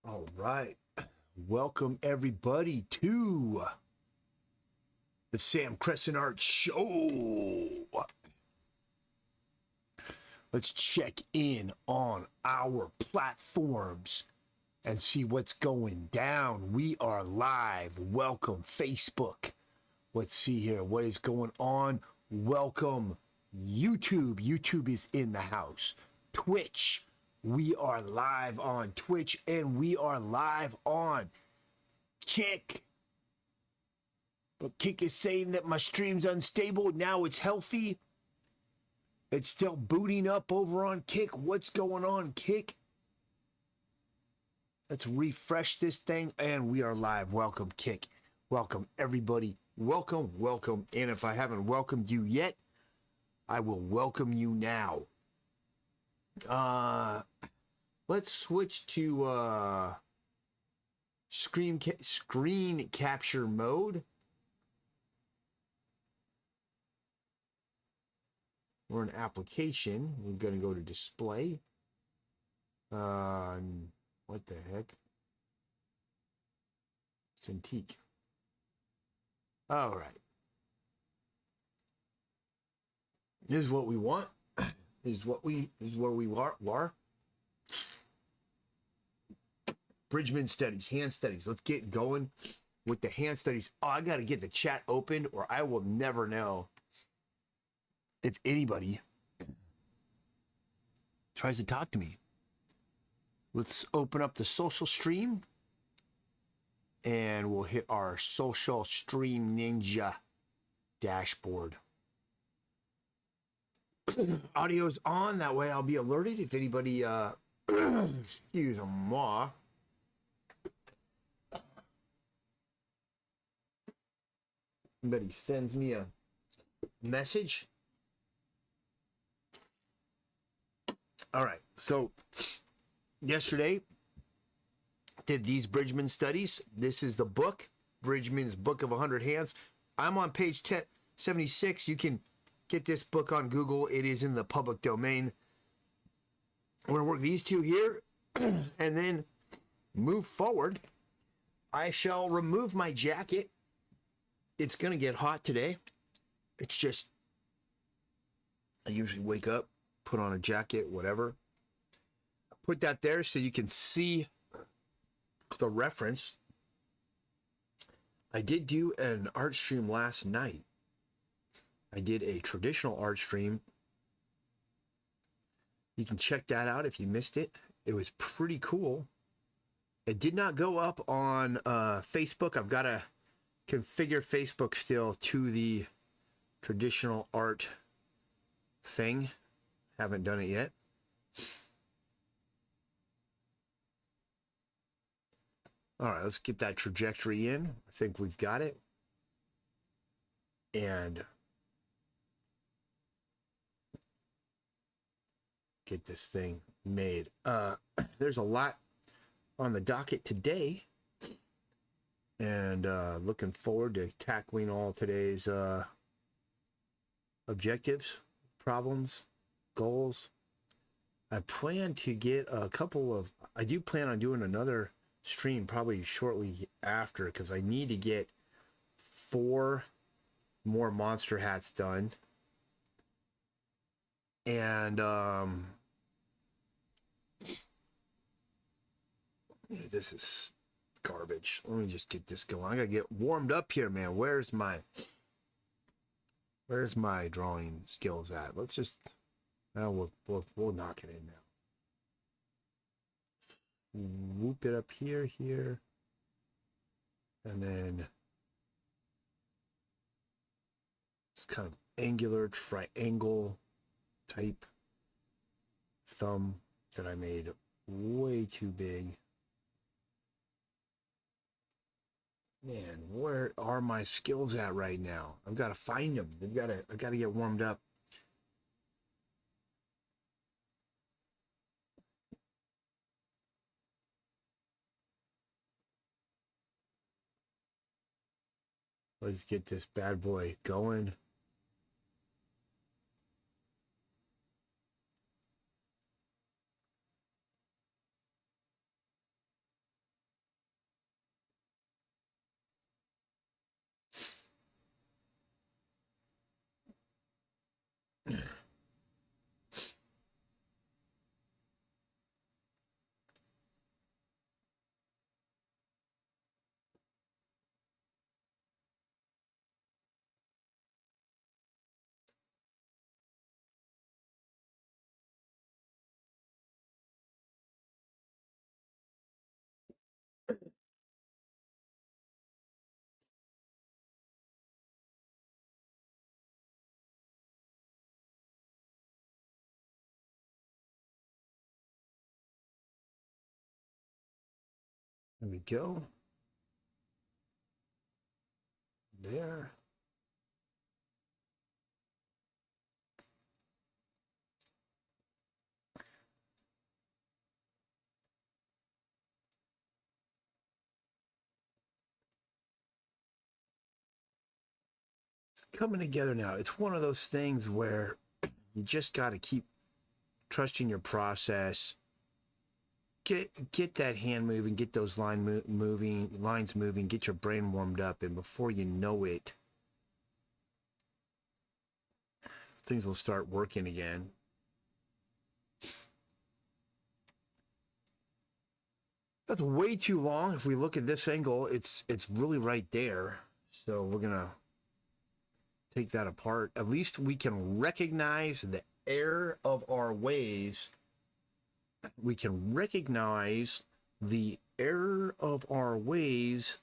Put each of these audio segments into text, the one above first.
All right. Welcome everybody to the Sam Crescent Art Show. Let's check in on our platforms and see what's going down. We are live. Welcome Facebook. Let's see here what is going on. Welcome YouTube. YouTube is in the house. Twitch. We are live on Twitch and we are live on Kick. But Kick is saying that my stream's unstable. Now it's healthy. It's still booting up over on Kick. What's going on, Kick? Let's refresh this thing and we are live. Welcome, Kick. Welcome, everybody. Welcome, welcome. And if I haven't welcomed you yet, I will welcome you now. Let's switch to screen capture mode. We're an application. We're gonna go to display. What the heck? Cintiq. All right. This is what we want. This is where we are. Bridgman studies, hand studies. Let's get going with the hand studies. Oh, I got to get the chat opened or I will never know if anybody tries to talk to me. Let's open up the social stream and we'll hit our social stream ninja dashboard. Audio's on, that way I'll be alerted if anybody excuse me. Anybody sends me a message. All right, so yesterday did these Bridgman studies. This is the book, Bridgman's Book of 100 Hands. I'm on page 76. You can get this book on Google. It is in the public domain. I'm going to work these two here and then move forward. I shall remove my jacket. It's going to get hot today. It's just, I usually wake up, put on a jacket, whatever. Put that there so you can see the reference. I did do an art stream last night. I did a traditional art stream. You can check that out if you missed it. It was pretty cool. It did not go up on Facebook. I've got to configure Facebook still to the traditional art thing. Haven't done it yet. All right, let's get that trajectory in. I think we've got it. And get this thing made. There's a lot on the docket today. And looking forward to tackling all today's objectives, problems, goals. I plan to get a couple of, I do plan on doing another stream probably shortly after because I need to get 4 more monster hats done. And this is garbage. Let me just get this going. I gotta get warmed up here, man. Where's my drawing skills at? Let's just we'll knock it in now. Whoop it up here, and then it's kind of angular triangle type thumb that I made way too big. Man, where are my skills at right now? I've got to find them. I got to get warmed up. Let's get this bad boy going. There we go. There. It's coming together now. It's one of those things where you just got to keep trusting your process. Get that hand moving, get those lines moving, get your brain warmed up, and before you know it, things will start working again. That's way too long. If we look at this angle, it's really right there. So we're gonna take that apart. At least we can recognize the error of our ways. We can recognize the error of our ways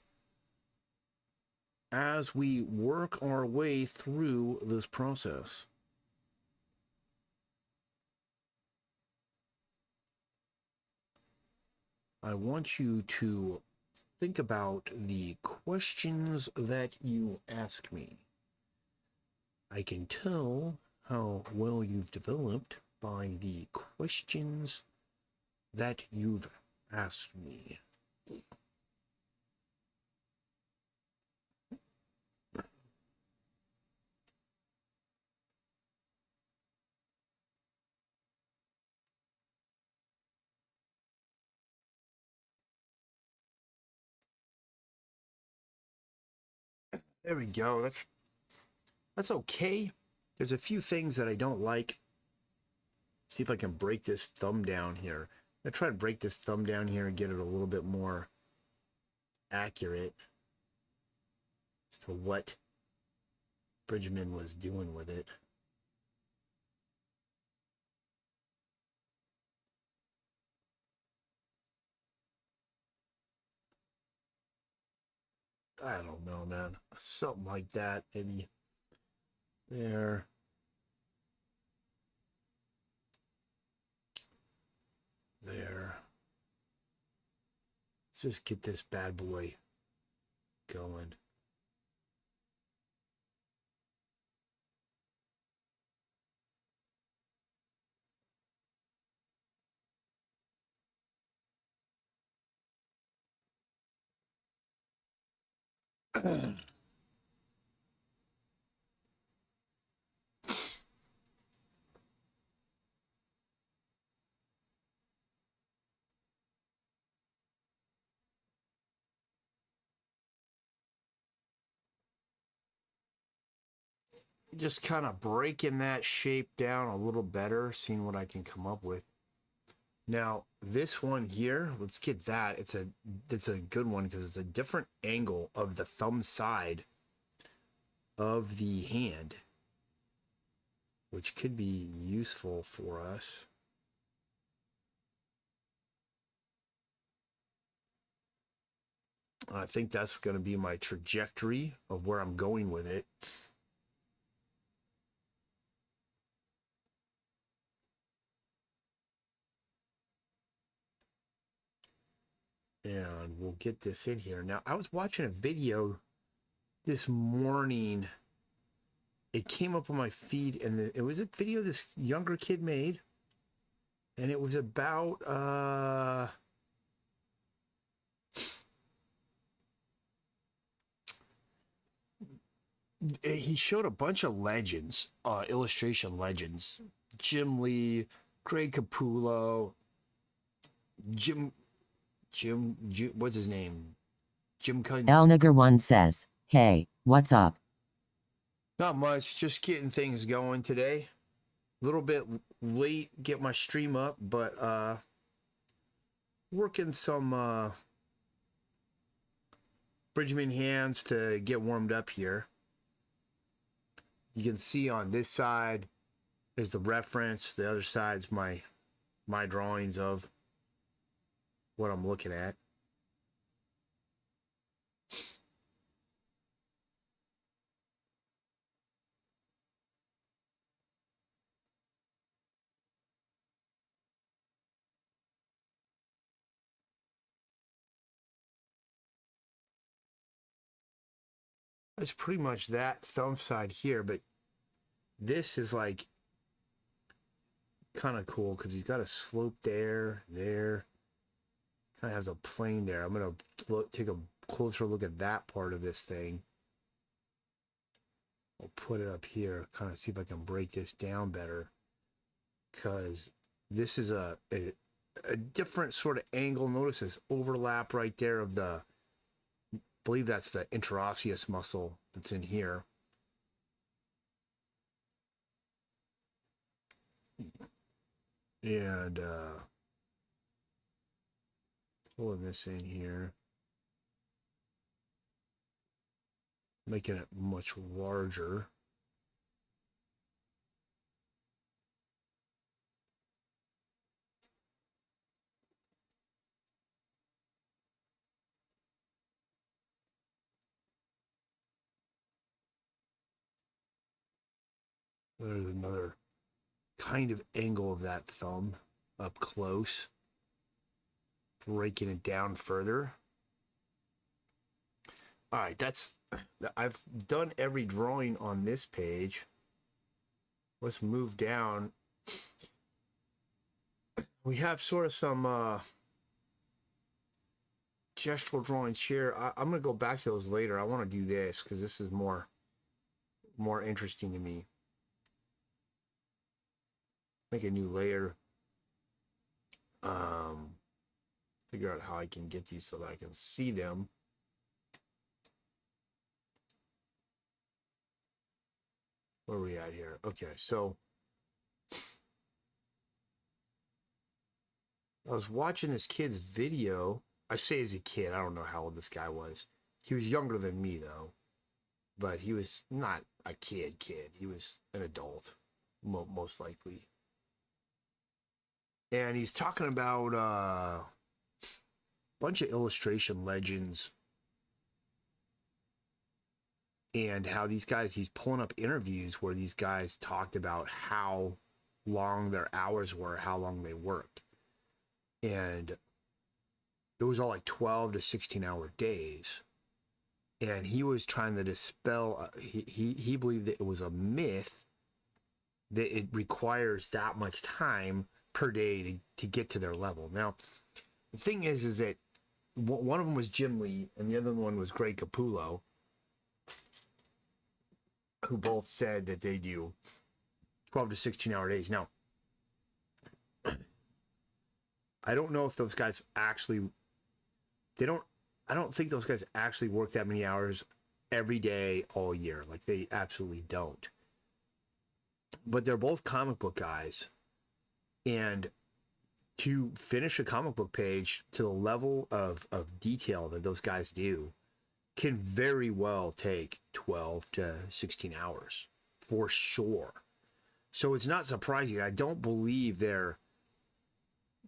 as we work our way through this process. I want you to think about the questions that you ask me. I can tell how well you've developed by the questions that you've asked me. There we go. That's okay. There's a few things that I don't like. See if I can break this thumb down here. I'm gonna try to break this thumb down here and get it a little bit more accurate as to what Bridgman was doing with it. I don't know, man. Something like that, maybe. There. There. Let's just get this bad boy going. Just kind of breaking that shape down a little better, seeing what I can come up with. Now, this one here, let's get that. It's a good one because it's a different angle of the thumb side of the hand, which could be useful for us. I think that's going to be my trajectory of where I'm going with it. And we'll get this in here. Now, I was watching a video this morning. It came up on my feed, and it was a video this younger kid made. And it was about he showed a bunch of legends, illustration legends. Jim Lee, Greg Capullo, Jim, what's his name? Jim Cunningham. Elnigger1 says, hey, what's up? Not much, just getting things going today. A little bit late, get my stream up, but working some Bridgman hands to get warmed up here. You can see on this side is the reference. The other side's my drawings of what I'm looking at. That's pretty much that thumb side here, but this is like kind of cool because he's got a slope there, kind of has a plane there. I'm gonna take a closer look at that part of this thing. I'll put it up here, kind of see if I can break this down better, because this is a different sort of angle. Notice this overlap right there of the, I believe that's the interosseous muscle that's in here. And pulling this in here, making it much larger. There's another kind of angle of that thumb up close, breaking it down further. All right, I've done every drawing on this page. Let's move down. We have sort of some gestural drawings here. I'm gonna go back to those later. I want to do this because this is more interesting to me. Make a new layer. Figure out how I can get these so that I can see them. Where are we at here? Okay, so I was watching this kid's video. I say as a kid, I don't know how old this guy was. He was younger than me though, but he was not a kid. He was an adult, most likely. And he's talking about a bunch of illustration legends and how these guys, he's pulling up interviews where these guys talked about how long their hours were, how long they worked. And it was all like 12 to 16 hour days. And he was trying to dispel, he believed that it was a myth that it requires that much time per day to get to their level. Now, the thing is that one of them was Jim Lee and the other one was Greg Capullo, who both said that they do 12 to 16 hour days. Now, I don't know if those guys actually, I don't think those guys actually work that many hours every day all year. Like, they absolutely don't. But they're both comic book guys. And to finish a comic book page to the level of detail that those guys do can very well take 12 to 16 hours for sure. So it's not surprising. I don't believe they're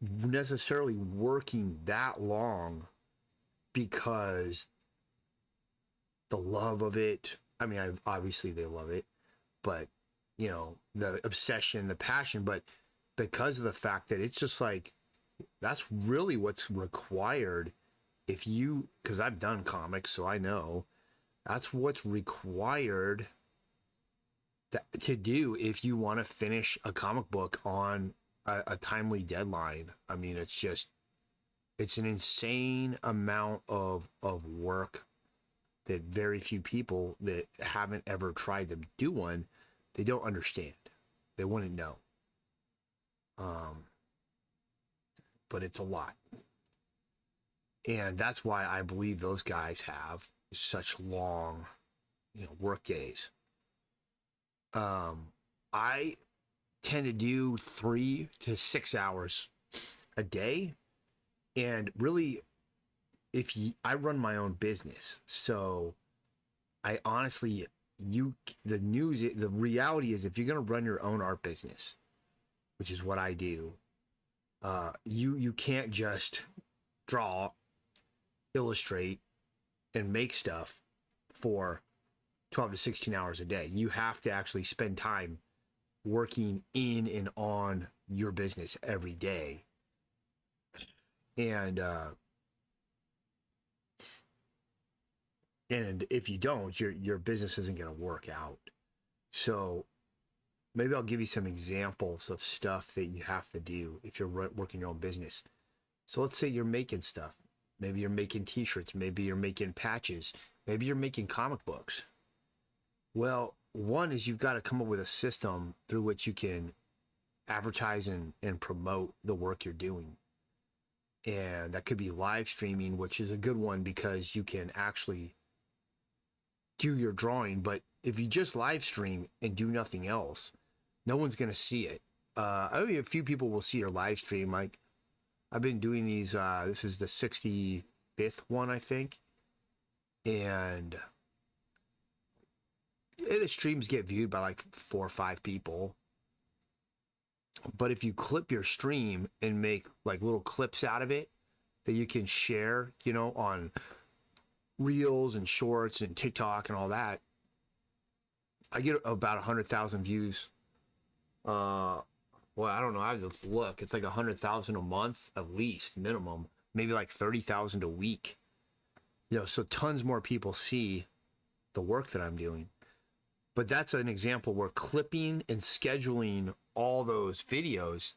necessarily working that long because the love of it. I mean, obviously they love it, but you know, the obsession, the passion, but because of the fact that it's just like, that's really what's required if you, because I've done comics, so I know that's what's required to do if you want to finish a comic book on a timely deadline. I mean, it's an insane amount of work that very few people that haven't ever tried to do one, they don't understand. They wouldn't know. But it's a lot. And that's why I believe those guys have such long, work days. I tend to do 3 to 6 hours a day. And really, I run my own business. So I honestly, the reality is if you're going to run your own art business, which is what I do, you can't just draw, illustrate, and make stuff for 12 to 16 hours a day. You have to actually spend time working in and on your business every day. And And if you don't, your business isn't going to work out. So maybe I'll give you some examples of stuff that you have to do if you're working your own business. So let's say you're making stuff. Maybe you're making t-shirts. Maybe you're making patches. Maybe you're making comic books. Well, one is you've got to come up with a system through which you can advertise and promote the work you're doing. And that could be live streaming, which is a good one because you can actually do your drawing. But if you just live stream and do nothing else, no one's going to see it. I mean, a few people will see your live stream. Like, I've been doing these, this is the 65th one, I think. And the streams get viewed by like 4 or 5 people. But if you clip your stream and make like little clips out of it that you can share, you know, on Reels and Shorts and TikTok and all that, I get about 100,000 views. Well, I don't know. I have to look. It's like 100,000 a month, at least minimum. Maybe like 30,000 a week. You know, so tons more people see the work that I'm doing. But that's an example where clipping and scheduling all those videos,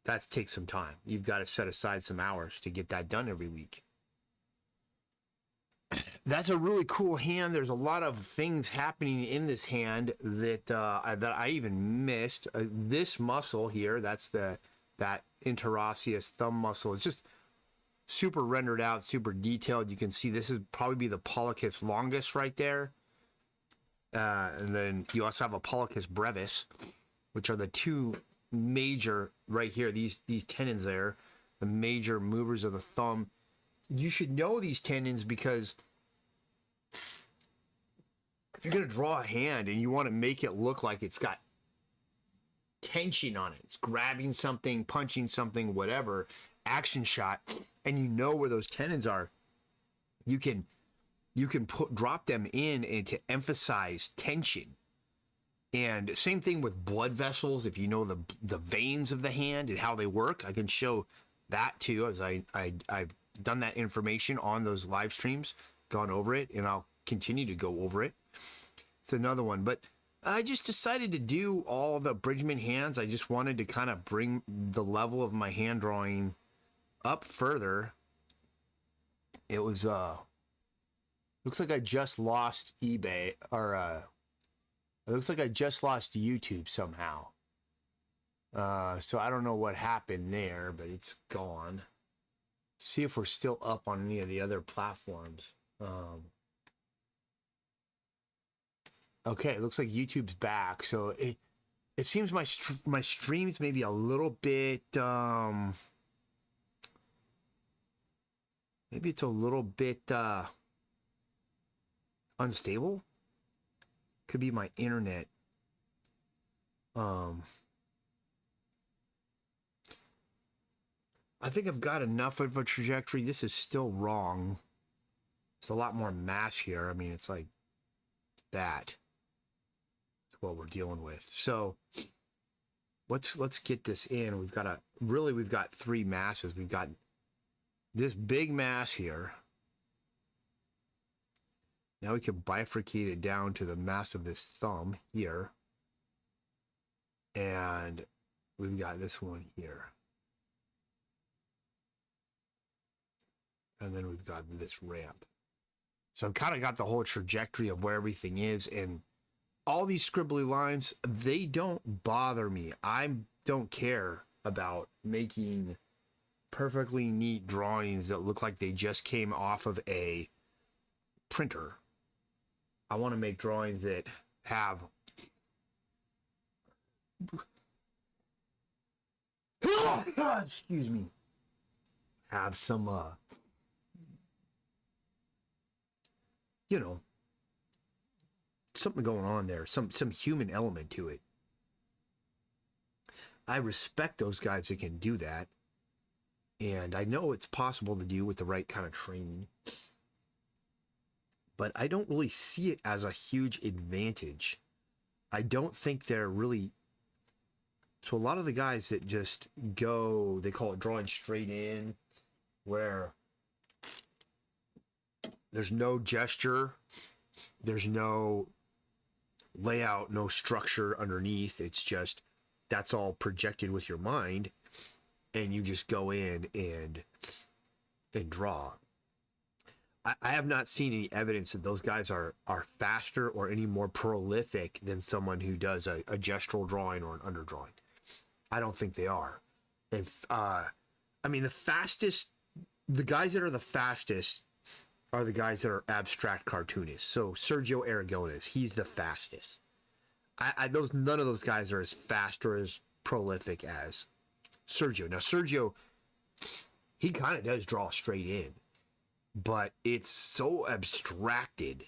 that takes some time. You've got to set aside some hours to get that done every week. That's a really cool hand. There's a lot of things happening in this hand that I even missed. This muscle here, that's that interosseous thumb muscle. It's just super rendered out, super detailed. You can see this is probably be the pollicis longus right there. And then you also have a pollicis brevis, which are the two major right here. These tendons there, the major movers of the thumb. You should know these tendons because if you're going to draw a hand and you want to make it look like it's got tension on it, it's grabbing something, punching something, whatever, action shot, and you know where those tendons are, you can drop them in and to emphasize tension. And same thing with blood vessels. If you know the veins of the hand and how they work, I can show that too, as I've done that information on those live streams, gone over it, and I'll continue to go over it. It's another one. But I just decided to do all the Bridgman hands. I just wanted to kind of bring the level of my hand drawing up further. It was looks like I just lost eBay, or it looks like I just lost YouTube somehow. So I don't know what happened there, but it's gone. See if we're still up on any of the other platforms. Okay, it looks like YouTube's back. So it seems my streams maybe a little bit maybe it's a little bit unstable. Could be my internet. I think I've got enough of a trajectory. This is still wrong. It's a lot more mass here. I mean, it's like that. That's what we're dealing with. So let's get this in. We've got 3 masses. We've got this big mass here. Now we can bifurcate it down to the mass of this thumb here. And we've got this one here. And then we've got this ramp. So I've kind of got the whole trajectory of where everything is. And all these scribbly lines, they don't bother me. I don't care about making perfectly neat drawings that look like they just came off of a printer. I want to make drawings that have excuse me, have some you know, something going on there, some human element to it. I respect those guys that can do that, and I know it's possible to do with the right kind of training, but I don't really see it as a huge advantage. I don't think they're really... So a lot of the guys that just go, they call it drawing straight in, where There's no gesture. There's no layout, no structure underneath. It's just that's all projected with your mind, and you just go in and draw. I have not seen any evidence that those guys are faster or any more prolific than someone who does a gestural drawing or an underdrawing. I don't think they are. And I mean, the guys that are the fastest are the guys that are abstract cartoonists. So Sergio Aragones, he's the fastest. None of those guys are as fast or as prolific as Sergio. Now Sergio, he kind of does draw straight in, but it's so abstracted.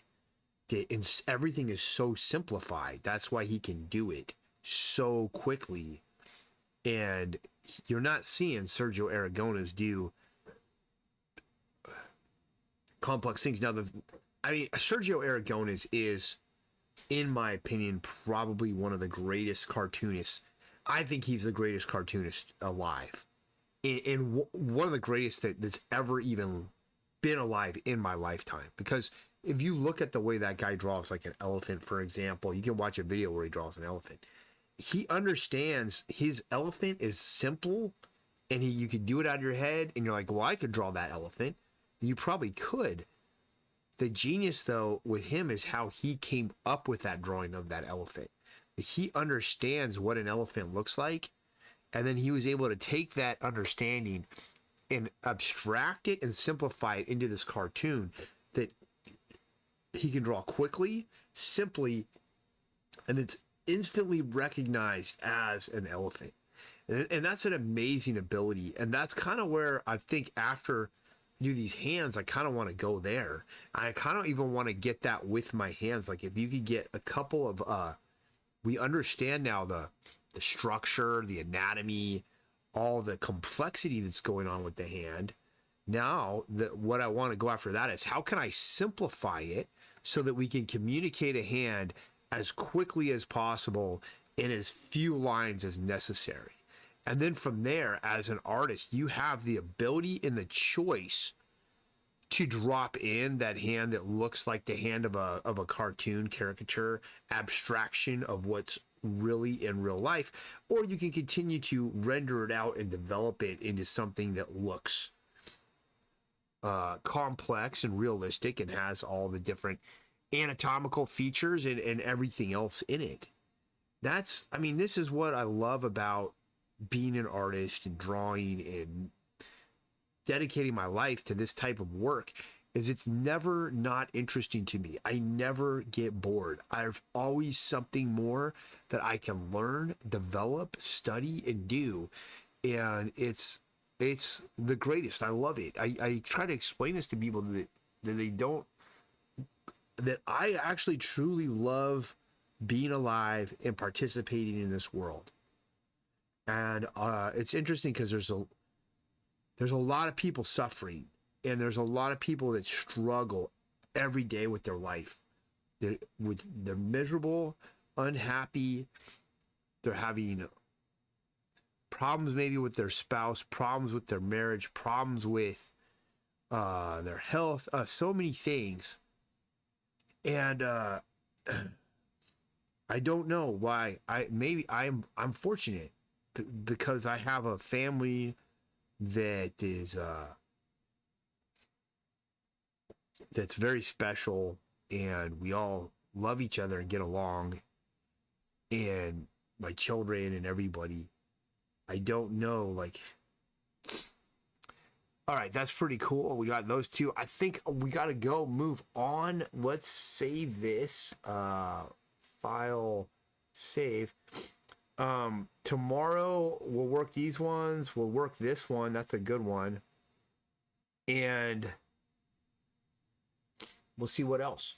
Everything is so simplified. That's why he can do it so quickly. And you're not seeing Sergio Aragones do complex things. Now, Sergio Aragones is, in my opinion, probably one of the greatest cartoonists. I think he's the greatest cartoonist alive. And one of the greatest that's ever even been alive in my lifetime. Because if you look at the way that guy draws, like an elephant, for example, you can watch a video where he draws an elephant. He understands his elephant is simple, and you could do it out of your head, and you're like, well, I could draw that elephant. You probably could. The genius, though, with him is how he came up with that drawing of that elephant. He understands what an elephant looks like, and then he was able to take that understanding and abstract it and simplify it into this cartoon that he can draw quickly, simply, and it's instantly recognized as an elephant. And that's an amazing ability. And that's kind of where I think after I do these hands, I kind of want to go there. I kind of even want to get that with my hands. Like if you could get a couple of, we understand now the structure, the anatomy, all the complexity that's going on with the hand. Now, what I want to go after that is how can I simplify it so that we can communicate a hand as quickly as possible in as few lines as necessary. And then from there, as an artist, you have the ability and the choice to drop in that hand that looks like the hand of a cartoon caricature abstraction of what's really in real life, or you can continue to render it out and develop it into something that looks complex and realistic and has all the different anatomical features and everything else in it. This is what I love about being an artist and drawing and dedicating my life to this type of work, is it's never not interesting to me. I never get bored. I've always something more that I can learn, develop, study, and do. And it's the greatest. I love it. I try to explain this to people that they don't, that I actually truly love being alive and participating in this world. And it's interesting because there's a lot of people suffering, and there's a lot of people that struggle every day with their life. They're miserable, unhappy. They're having problems maybe with their spouse, problems with their marriage, problems with their health, so many things. And I don't know why. I'm fortunate because I have a family that is that's very special, and we all love each other and get along, and my children and everybody. I don't know, like, all right, that's pretty cool. We got those two. I think we got to move on. Let's save this file, save. Tomorrow we'll work these ones. We'll work this one. That's a good one. And we'll see what else.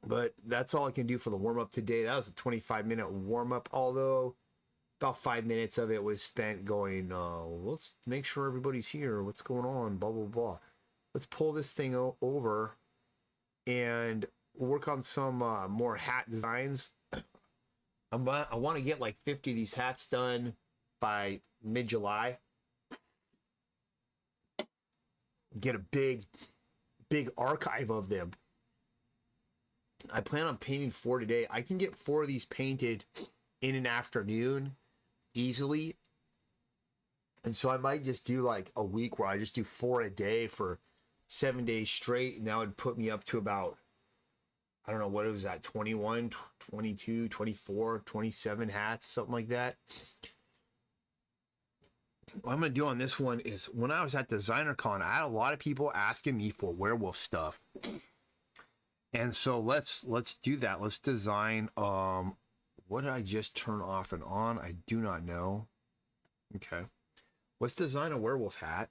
But that's all I can do for the warm-up today. That was a 25-minute warm-up, although about 5 minutes of it was spent going, let's make sure everybody's here. What's going on? Blah, blah, blah. Let's pull this thing over and we'll work on some more hat designs. I want to get like 50 of these hats done by mid-July. Get a big big archive of them. I plan on painting 4 today. I can get 4 of these painted in an afternoon easily. And so I might just do like a week where I just do 4 a day for 7 days straight. And that would put me up to about, I don't know what it was at, 21, 22, 24, 27 hats, something like that. What I'm going to do on this one is, when I was at DesignerCon, I had a lot of people asking me for werewolf stuff. And so let's do that. Let's design, what did I just turn off and on? I do not know. Okay. Let's design a werewolf hat.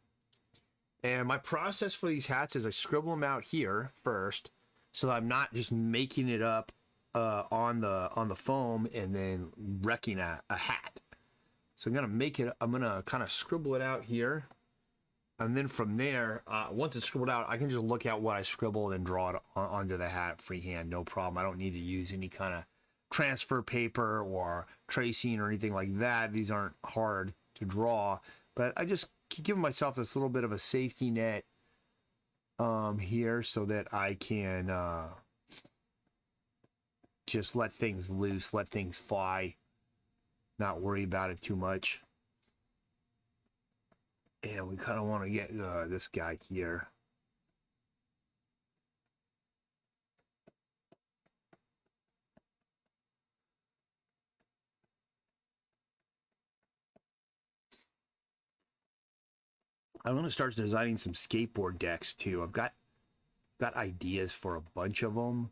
And my process for these hats is I scribble them out here first, so that I'm not just making it up on the foam and then wrecking a hat. So I'm gonna kind of scribble it out here, and then from there, once it's scribbled out, I can just look at what I scribbled and draw it onto the hat freehand, no problem. I don't need to use any kind of transfer paper or tracing or anything like that. These aren't hard to draw, but I just give myself this little bit of a safety net here, so that I can just let things loose, let things fly, not worry about it too much. And we kind of want to get this guy here. I'm going to start designing some skateboard decks too. I've got ideas for a bunch of them.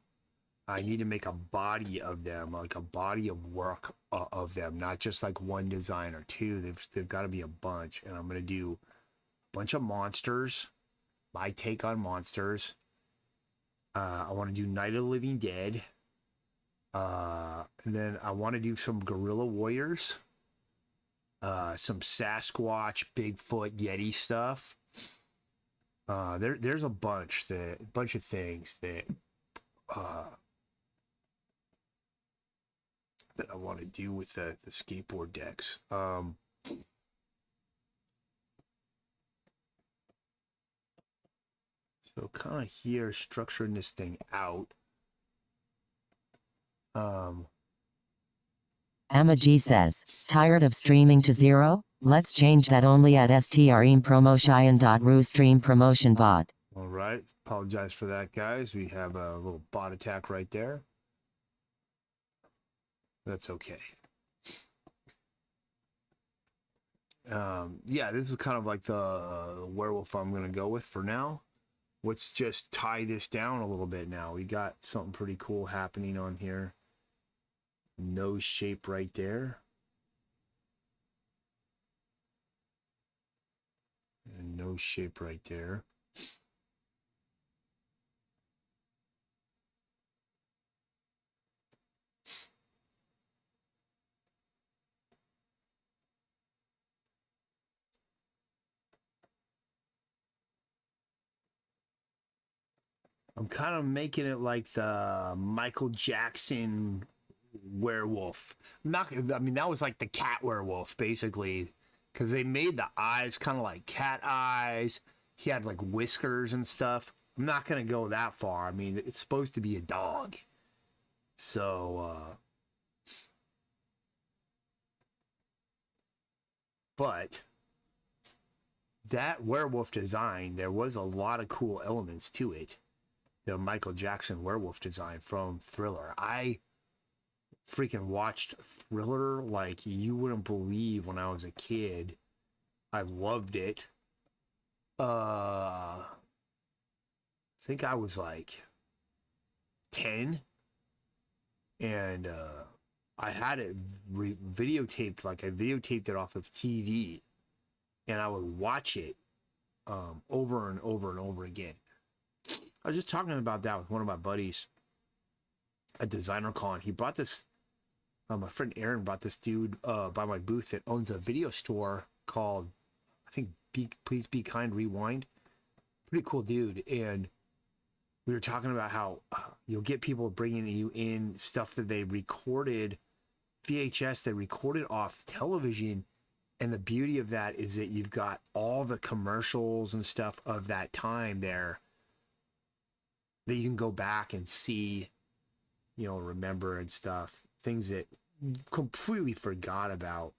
I need to make a body of them, like a body of work of them, not just like one design or two. They've got to be a bunch. And I'm going to do a bunch of monsters, my take on monsters. I want to do Night of the Living Dead. And then I want to do some Guerrilla Warriors. Some Sasquatch, Bigfoot, Yeti stuff. There's a bunch of things that that I want to do with the skateboard decks. So kind of here, structuring this thing out. Amaji says, tired of streaming to zero? Let's change that only at streampromotion.ru stream promotion bot. All right. Apologize for that, guys. We have a little bot attack right there. That's okay. Yeah, this is kind of like the werewolf I'm going to go with for now. Let's just tie this down a little bit now. We got something pretty cool happening on here. Nose shape right there. And nose shape right there. I'm kind of making it like the Michael Jackson werewolf. I mean, that was like the cat werewolf, basically, because they made the eyes kind of like cat eyes. He had like whiskers and stuff. I'm not going to go that far. I mean, it's supposed to be a dog. So, but that werewolf design, there was a lot of cool elements to it. The Michael Jackson werewolf design from Thriller. I freaking watched Thriller like you wouldn't believe when I was a kid. I loved it. I think I was like 10, and I had it videotaped. Like I videotaped it off of TV, and I would watch it over and over and over again. I was just talking about that with one of my buddies at DesignerCon. He brought this, my friend Aaron brought this dude by my booth that owns a video store called, I think, Please Be Kind Rewind. Pretty cool dude. And we were talking about how you'll get people bringing you in stuff that they recorded, VHS, they recorded off television. And the beauty of that is that you've got all the commercials and stuff of that time there. that you can go back and see, you know, remember and stuff, things that completely forgot about.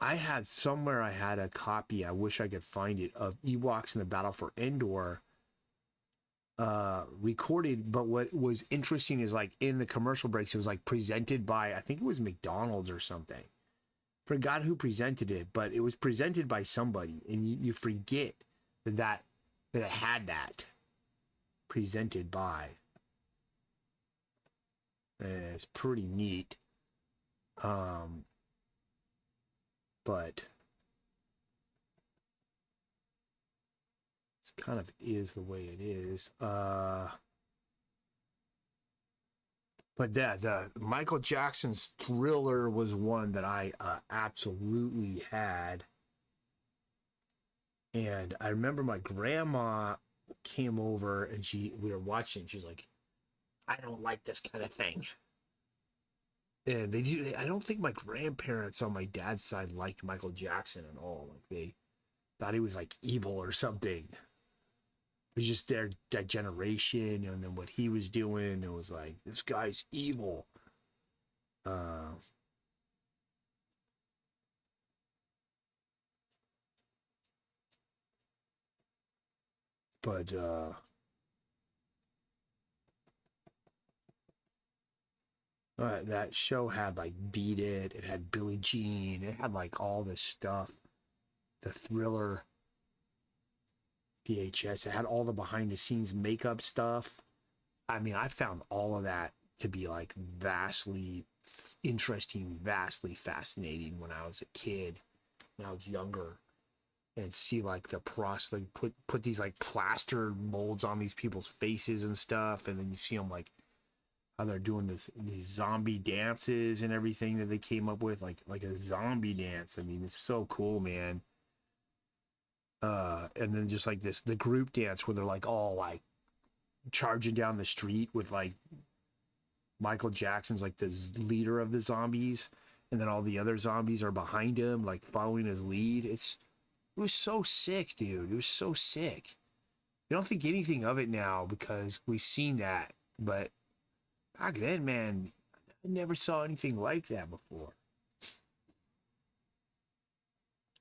I had somewhere, I had a copy, I wish I could find it, of Ewoks in the Battle for Endor recorded. But what was interesting is, like, in the commercial breaks, it was like presented by, I think it was McDonald's or something. Forgot who presented it, but it was presented by somebody, and you forget that it had that presented by. It's pretty neat. But it kind of is the way it is. But yeah, the Michael Jackson's Thriller was one that I absolutely had. And I remember my grandma came over and we were watching. She's like, I don't like this kind of thing. And they do. I don't think my grandparents on my dad's side liked Michael Jackson at all. Like, they thought he was like evil or something. It was just that generation, and then what he was doing. It was like, this guy's evil. But that show had like Beat It. It had Billie Jean. It had like all this stuff. The Thriller VHS. It had all the behind the scenes makeup stuff. I mean, I found all of that to be like vastly interesting, vastly fascinating when I was a kid, when I was younger, and see like the like put these like plaster molds on these people's faces and stuff, and then you see them like how they're doing these zombie dances and everything that they came up with, like a zombie dance. I mean, it's so cool, man. And then just like the group dance where they're like all like charging down the street with like Michael Jackson's like the leader of the zombies, and then all the other zombies are behind him, like following his lead. It was so sick, dude. It was so sick. You don't think anything of it now because we've seen that, but back then, man, I never saw anything like that before.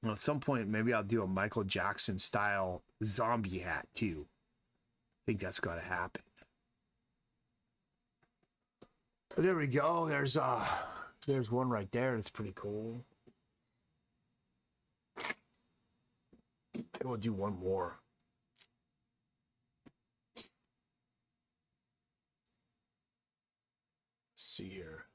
Well, at some point, maybe I'll do a Michael Jackson style zombie hat too. I think that's got to happen. But there we go. There's one right there. That's pretty cool. Maybe we'll do one more. Let's see here.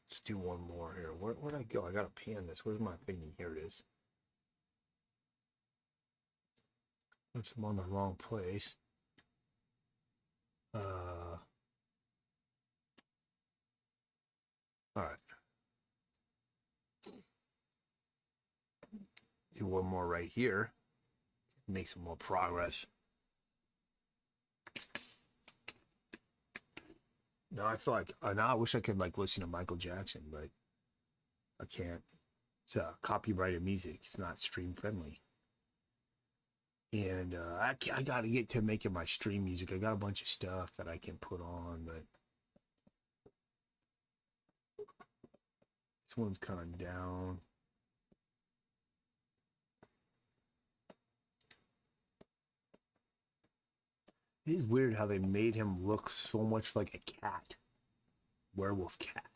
Let's do one more here. Where'd I go? I gotta pan this. Where's my thingy? Here it is. Oops, I'm on the wrong place. All right. Do one more right here. Make some more progress. No, I feel like now I wish I could like listen to Michael Jackson, but I can't. It's copyrighted music. It's not stream friendly. And I got to get to making my stream music. I got a bunch of stuff that I can put on, but this one's kind of down. It is weird how they made him look so much like a cat, werewolf cat,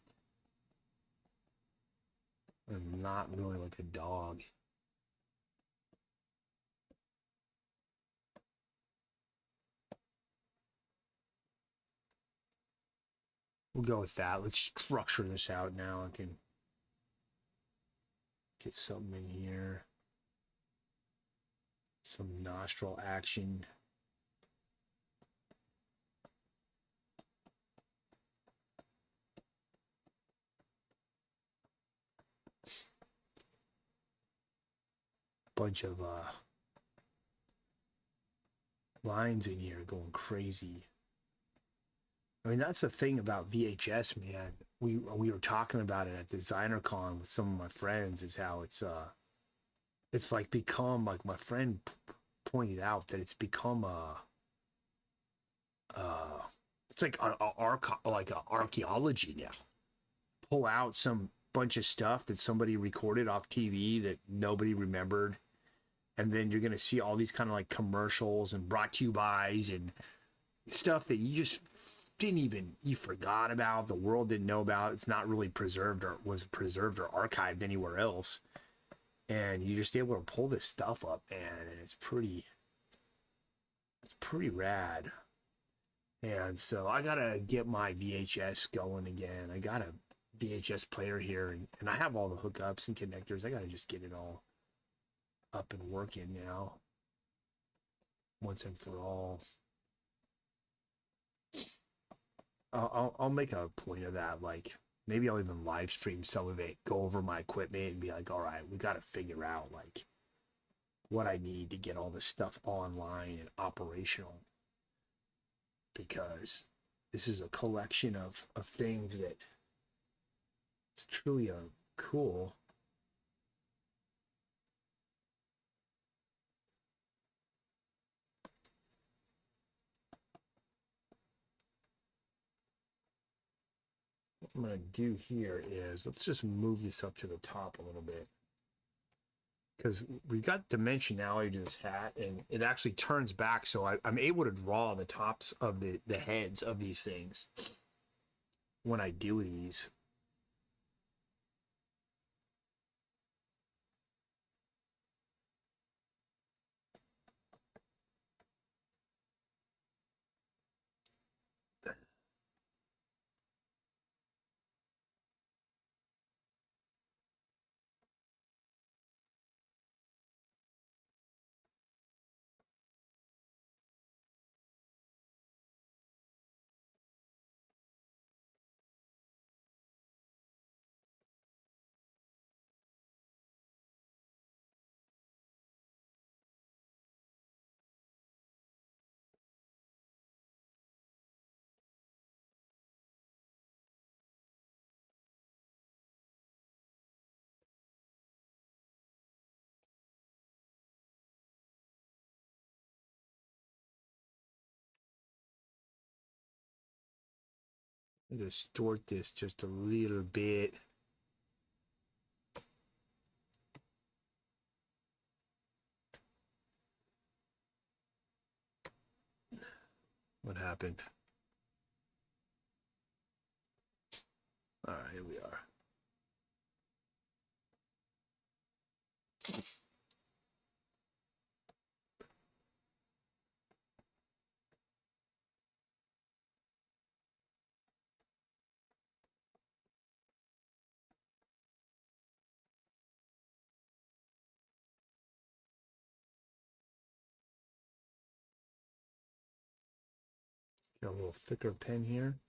and not really like a dog. We'll go with that. Let's structure this out now. I can get something in here. Some nostril action. Bunch of lines in here going crazy. I mean, that's the thing about VHS, man. We were talking about it at DesignerCon with some of my friends, is how it's it's like become like my friend pointed out that it's become it's like a archaeology now. Pull out some bunch of stuff that somebody recorded off TV that nobody remembered, and then you're gonna see all these kind of like commercials and brought to you bys and stuff that you just didn't even, you forgot about, the world didn't know about. It's not really preserved or was preserved or archived anywhere else, and you're just able to pull this stuff up, man, and it's pretty rad. And so I gotta get my VHS going again. I got a VHS player here, and I have all the hookups and connectors. I gotta just get it all up and working now, once and for all. I'll make a point of that. Like maybe I'll even live stream some of it, go over my equipment, and be like, all right, we got to figure out like what I need to get all this stuff online and operational, because this is a collection of things that it's truly cool. What I'm going to do here is let's just move this up to the top a little bit, because we got dimensionality to this hat, and it actually turns back, so I'm able to draw the tops of the heads of these things when I do these. Distort this just a little bit. What happened? All right, here we are. Got a little thicker pen here.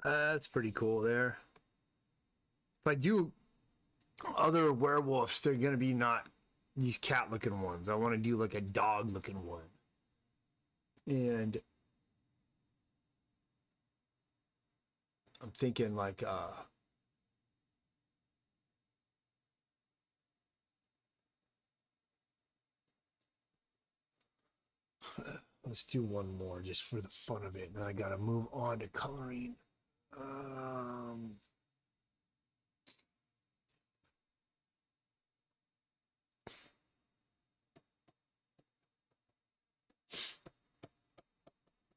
That's pretty cool there. If I do other werewolves, they're gonna be not these cat looking ones. I want to do like a dog looking one. And I'm thinking like let's do one more just for the fun of it. And then I gotta move on to coloring. Um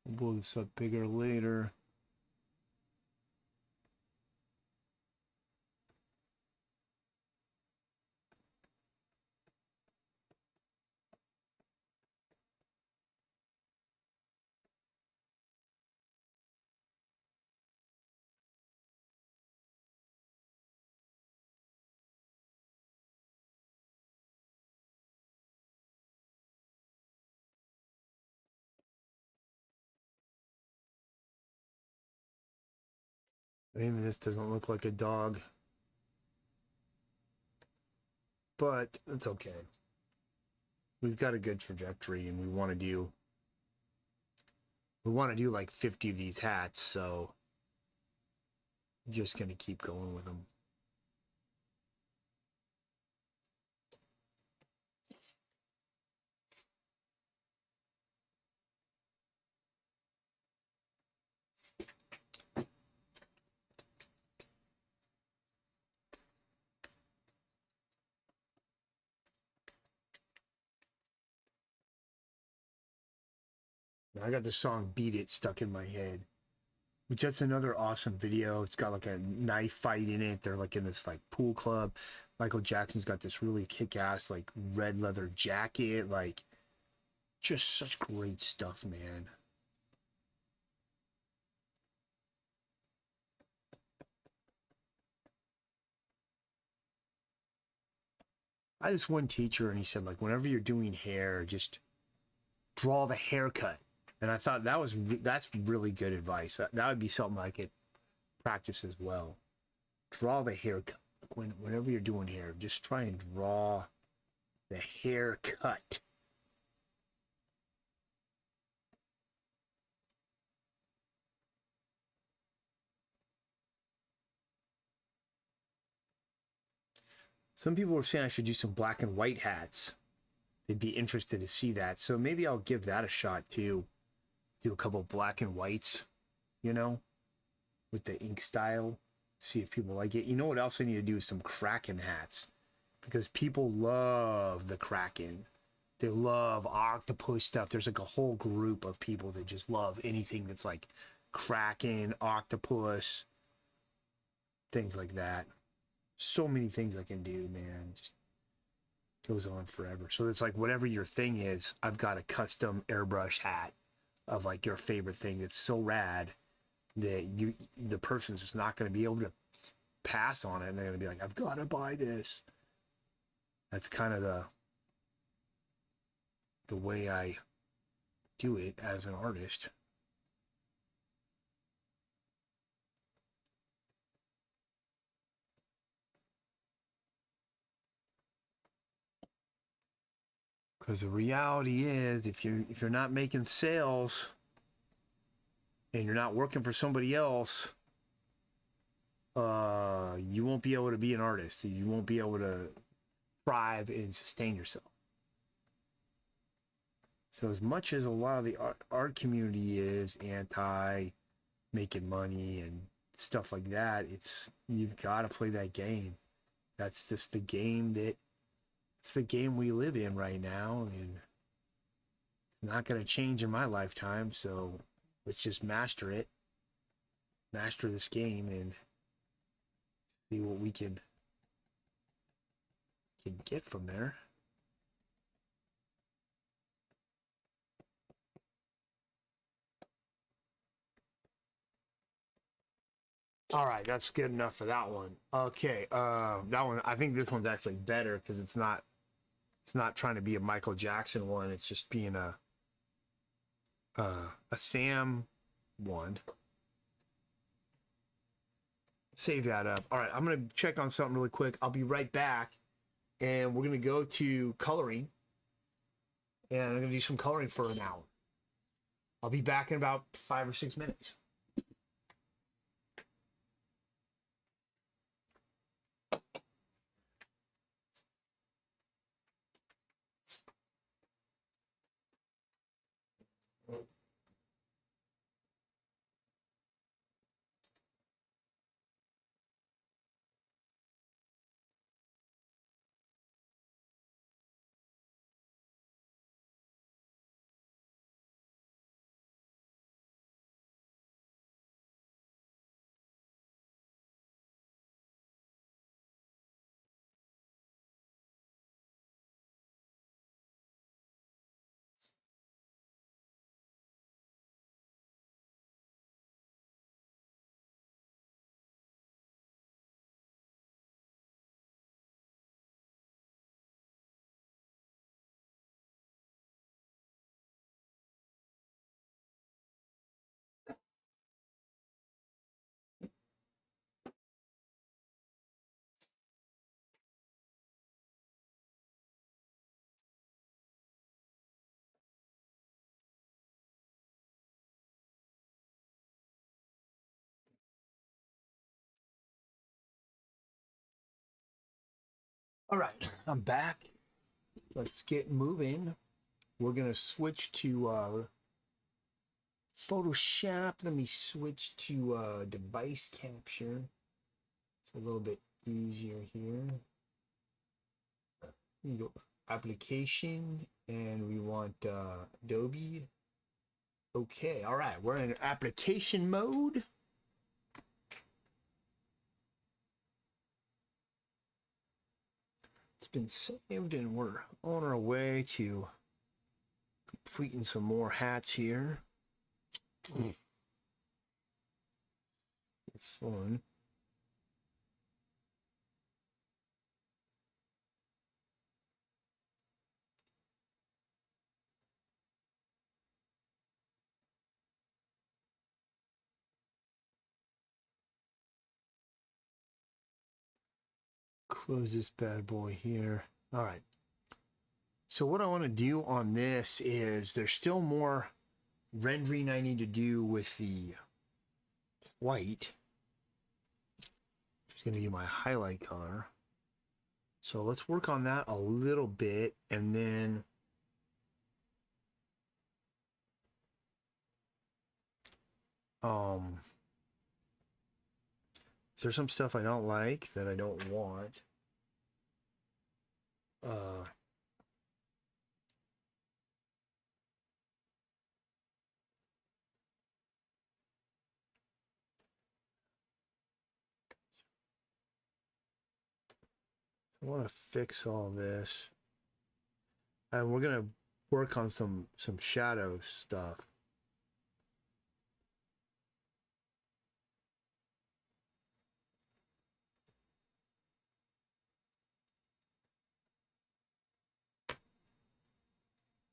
we'll blow this up bigger later. Maybe this doesn't look like a dog. But it's okay. We've got a good trajectory, and we want to do like 50 of these hats, so I'm just gonna keep going with them. I got the song Beat It stuck in my head, which that's another awesome video. It's got like a knife fight in it. They're like in this like pool club. Michael Jackson's got this really kick-ass like red leather jacket, like just such great stuff, man. I had this one teacher and he said like whenever you're doing hair, just draw the haircut. And I thought that's really good advice. That would be something I could practice as well. Draw the haircut. Whenever you're doing hair, just try and draw the haircut. Some people were saying I should do some black and white hats. They'd be interested to see that. So maybe I'll give that a shot too. Do a couple black and whites, you know, with the ink style. See if people like it. You know what else I need to do is some Kraken hats. Because people love the Kraken. They love octopus stuff. There's like a whole group of people that just love anything that's like Kraken, octopus, things like that. So many things I can do, man. Just goes on forever. So it's like whatever your thing is, I've got a custom airbrush hat of like your favorite thing that's so rad that the person's just not going to be able to pass on it, and they're going to be like, I've got to buy this. That's kind of the way I do it as an artist. Because the reality is, if you're not making sales and you're not working for somebody else, you won't be able to be an artist. You won't be able to thrive and sustain yourself. So as much as a lot of the art community is anti making money and stuff like that, you've got to play that game. That's just the game it's the game we live in right now, and it's not going to change in my lifetime. So let's just master this game, and see what we can get from there. All right, that's good enough for that one. Okay, that one, I think this one's actually better because it's not trying to be a Michael Jackson one. It's just being a Sam one. Save that up. All right, I'm gonna check on something really quick. I'll be right back, and we're gonna go to coloring, and I'm gonna do some coloring for an hour. I'll be back in about 5 or 6 minutes. All right, I'm back. Let's get moving. We're gonna switch to Photoshop. Let me switch to device capture. It's a little bit easier here. You go application, and we want Adobe. Okay, all right, we're in application mode. It's been saved, and we're on our way to completing some more hats here. Fun. Close this bad boy here. All right. So what I want to do on this is there's still more rendering I need to do with the white. It's going to be my highlight color. So let's work on that a little bit, and then there's some stuff I don't like that I don't want. I want to fix all this, and we're gonna work on some shadow stuff.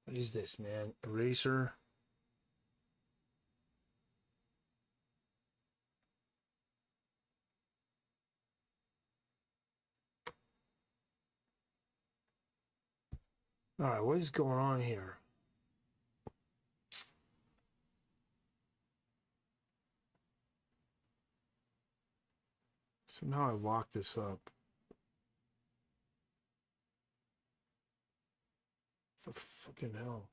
What is this, man? Eraser. All right, what is going on here? Somehow I locked this up. What the fucking hell?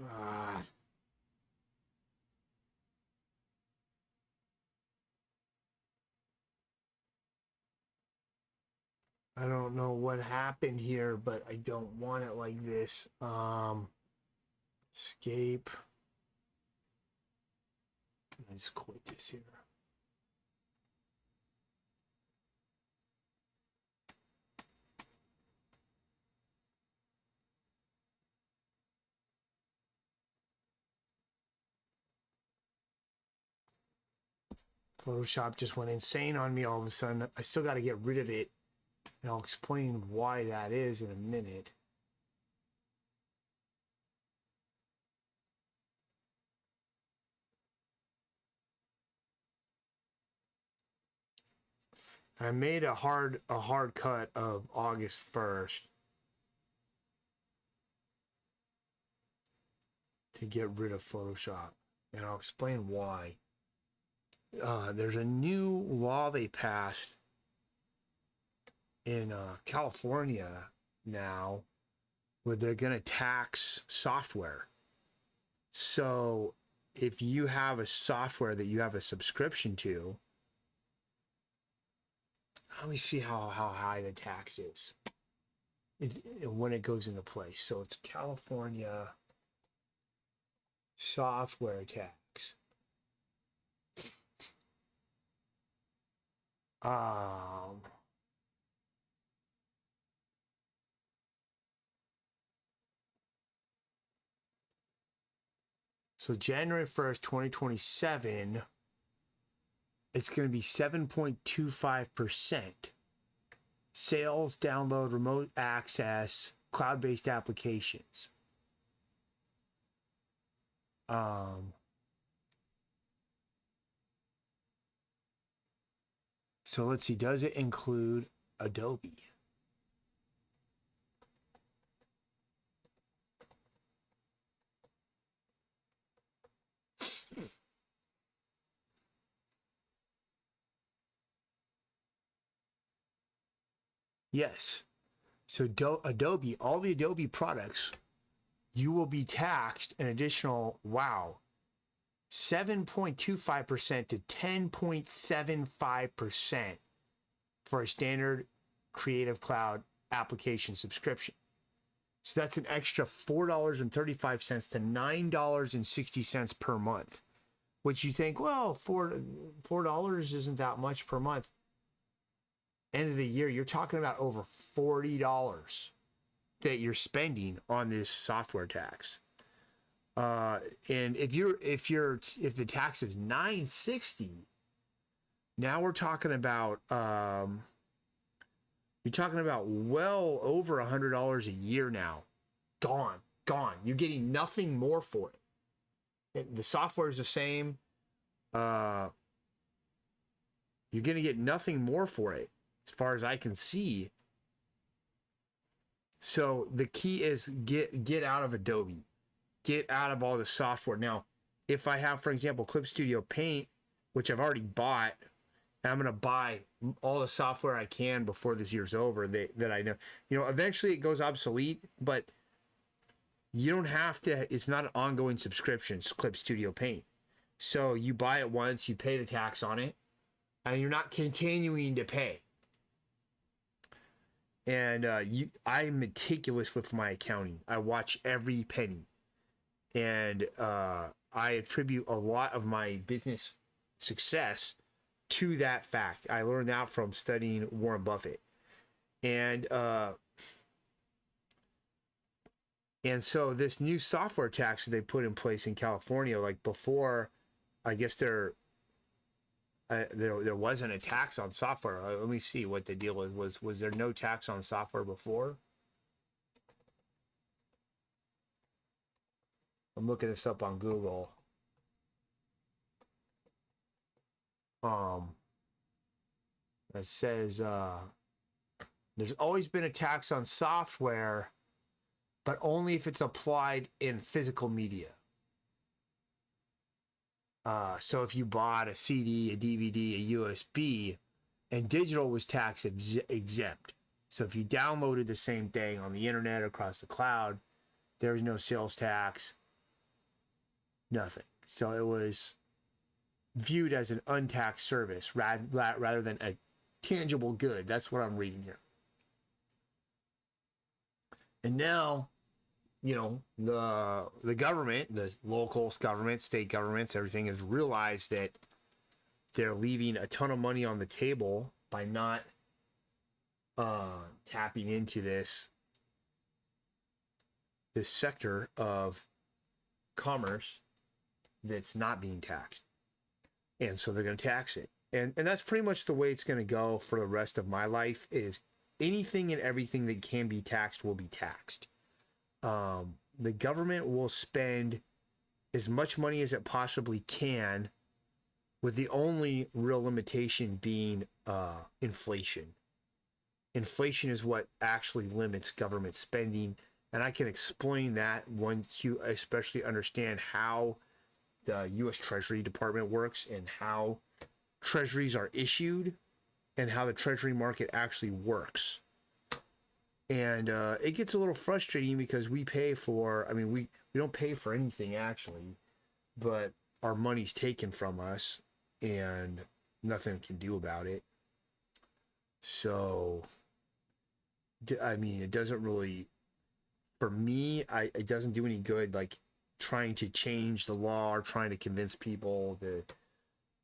Ah. I don't know what happened here, but I don't want it like this. Escape. I just quit this here. Photoshop just went insane on me all of a sudden. I still got to get rid of it. And I'll explain why that is in a minute. I made a hard cut of August 1st to get rid of Photoshop, and I'll explain why. There's a new law they passed in California now where they're going to tax software. So if you have a software that you have a subscription to, let me see how high the tax is when it goes into place. So it's California software tax. So January 1st, 2027, it's going to be 7.25%. Sales, download, remote access, cloud-based applications. So let's see, does it include Adobe? Yes. So Adobe, all the Adobe products, you will be taxed an additional, wow, 7.25% to 10.75% for a standard Creative Cloud application subscription. So that's an extra $4.35 to $9.60 per month, which you think, well, $4 isn't that much per month. End of the year, you're talking about over $40 that you're spending on this software tax. And if the tax is $9.60, now we're talking about you're talking about well over $100 a year now. Gone. You're getting nothing more for it. The software is the same. You're gonna get nothing more for it, as far as I can see. So the key is get out of Adobe. Get out of all the software. Now, if I have, for example, Clip Studio Paint, which I've already bought, and I'm going to buy all the software I can before this year's over that I know. Eventually it goes obsolete, but you don't have to. It's not an ongoing subscription, it's Clip Studio Paint. So you buy it once, you pay the tax on it, and you're not continuing to pay. And I'm meticulous with my accounting. I watch every penny. And I attribute a lot of my business success to that fact. I learned that from studying Warren Buffett. And so this new software tax that they put in place in California, like before, I guess there wasn't a tax on software. Let me see what the deal was. Was there no tax on software before? I'm looking this up on Google. It says there's always been a tax on software, but only if it's applied in physical media. So if you bought a CD, a DVD, a USB, and digital was tax exempt. So if you downloaded the same thing on the internet or across the cloud, there was no sales tax, nothing. So it was viewed as an untaxed service rather than a tangible good. That's what I'm reading here. And now, the government, the local government, state governments, everything has realized that they're leaving a ton of money on the table by not tapping into this sector of commerce that's not being taxed. And so they're going to tax it. And that's pretty much the way it's going to go for the rest of my life, is anything and everything that can be taxed will be taxed. The government will spend as much money as it possibly can, with the only real limitation being inflation. Inflation is what actually limits government spending. And I can explain that once you especially understand how the U.S. Treasury Department works and how treasuries are issued and how the treasury market actually works. And it gets a little frustrating because we pay for, we don't pay for anything actually, but our money's taken from us and nothing can do about it. So, it doesn't really, for me, it doesn't do any good, like trying to change the law or trying to convince people to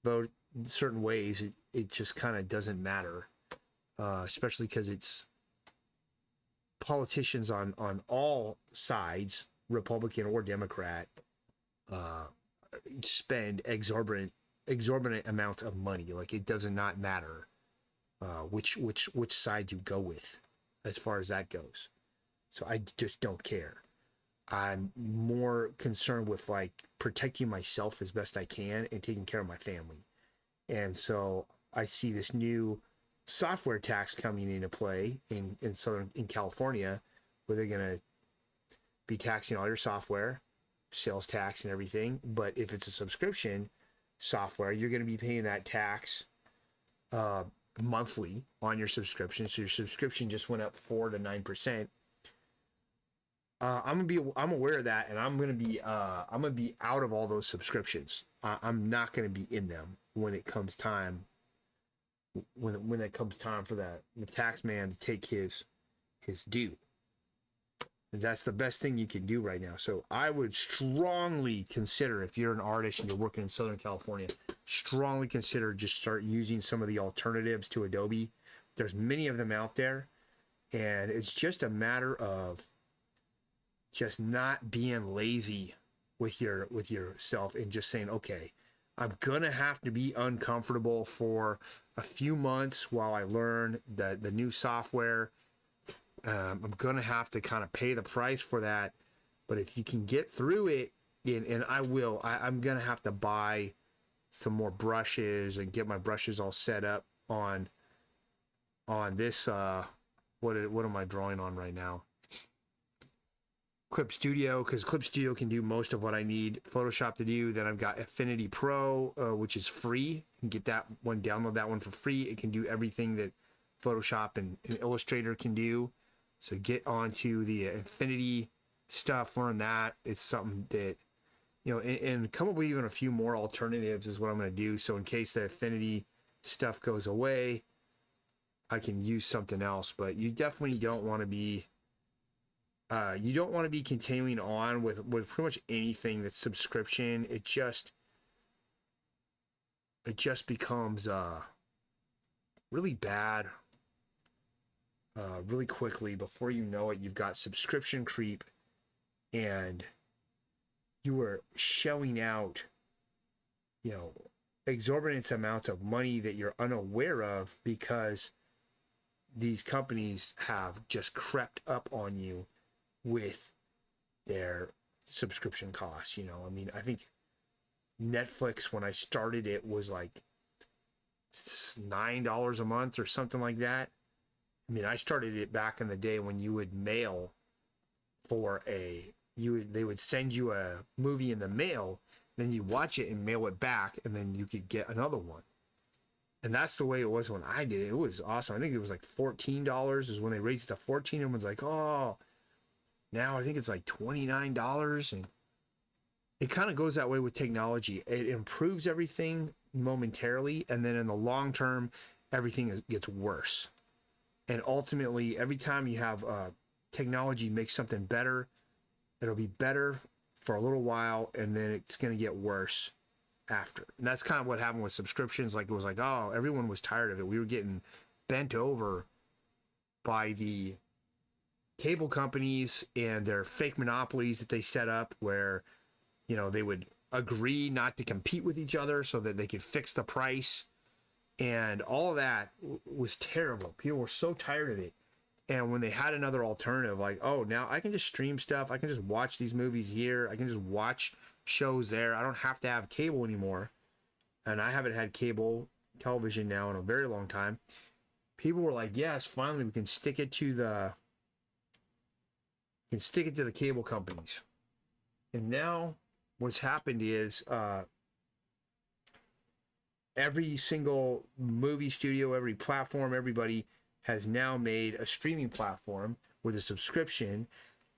vote in certain ways. It just kind of doesn't matter, especially because it's politicians on all sides, Republican or Democrat, spend exorbitant amounts of money. Like, it does not matter which side you go with as far as that goes. So I just don't care. I'm more concerned with like protecting myself as best I can and taking care of my family. And so I see this new software tax coming into play in California, where they're going to be taxing all your software, sales tax and everything. But if it's a subscription software, you're going to be paying that tax monthly on your subscription, so your subscription just went up 4 to 9%. I'm aware of that, and I'm gonna be out of all those subscriptions. I'm not gonna be in them when it comes time. When it comes time for the tax man to take his due. And that's the best thing you can do right now. So I would strongly consider, if you're an artist and you're working in Southern California, strongly consider just start using some of the alternatives to Adobe. There's many of them out there, and it's just a matter of just not being lazy with yourself and just saying, okay, I'm gonna have to be uncomfortable for a few months while I learn the new software. I'm gonna have to kind of pay the price for that, but if you can get through it, and I will, I'm gonna have to buy some more brushes and get my brushes all set up on this. What am I drawing on right now? Clip Studio, because Clip Studio can do most of what I need Photoshop to do. Then I've got Affinity Pro, which is free. You can get that one, download that one for free. It can do everything that Photoshop and Illustrator can do. So get onto the Affinity stuff, learn that. It's something that, and come up with even a few more alternatives is what I'm going to do. So in case the Affinity stuff goes away, I can use something else. But you definitely don't want to be continuing on with pretty much anything that's subscription. It just becomes really bad really quickly. Before you know it, you've got subscription creep, and you are shelling out exorbitant amounts of money that you're unaware of, because these companies have just crept up on you with their subscription costs. I mean, I think Netflix, when I started it, was like $9 a month or something like that. I mean, I started it back in the day when you would mail they would send you a movie in the mail, then you watch it and mail it back, and then you could get another one. And that's the way it was when I did it. It was awesome. I think it was like $14 is when they raised it to 14. Everyone's like, oh, now I think it's like $29. And it kind of goes that way with technology. It improves everything momentarily, and then in the long term, everything gets worse. And ultimately, every time you have technology make something better, it'll be better for a little while, and then it's going to get worse after. And that's kind of what happened with subscriptions. Like, it was like, oh, everyone was tired of it. We were getting bent over by the cable companies and their fake monopolies that they set up, where they would agree not to compete with each other so that they could fix the price, and all of that was terrible. People were so tired of it. And when they had another alternative, like, oh, now I can just stream stuff, I can just watch these movies here, I can just watch shows there, I don't have to have cable anymore. And I haven't had cable television now in a very long time. People were like, yes, finally we can stick it to the cable companies. And now what's happened is every single movie studio, every platform, everybody has now made a streaming platform with a subscription,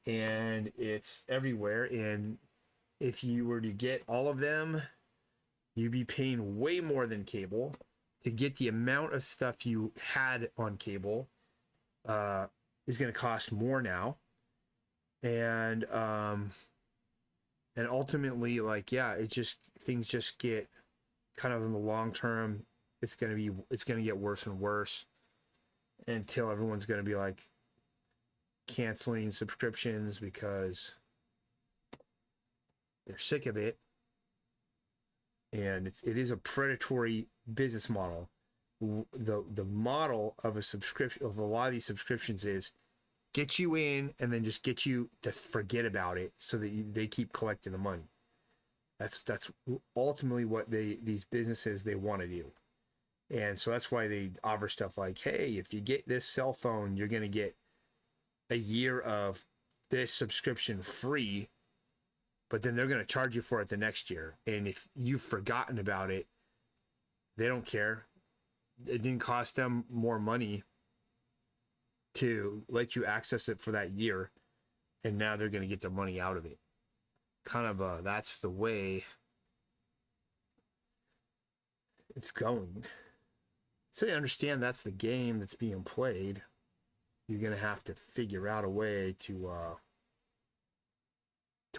and it's everywhere. And if you were to get all of them, you'd be paying way more than cable to get the amount of stuff you had on cable. Is going to cost more now. And ultimately, like, yeah, things just get kind of in the long term, it's going to get worse and worse, until everyone's going to be like canceling subscriptions because they're sick of it. And it is a predatory business model. The model of a lot of these subscriptions is get you in and then just get you to forget about it so that they keep collecting the money. That's ultimately what these businesses, they want to do. And so that's why they offer stuff like, hey, if you get this cell phone, you're going to get a year of this subscription free, but then they're going to charge you for it the next year. And if you've forgotten about it, they don't care. it didn't cost them more money to let you access it for that year, and now they're going to get their money out of it. Kind of that's the way it's going. So you understand that's the game that's being played. You're going to have to figure out a way to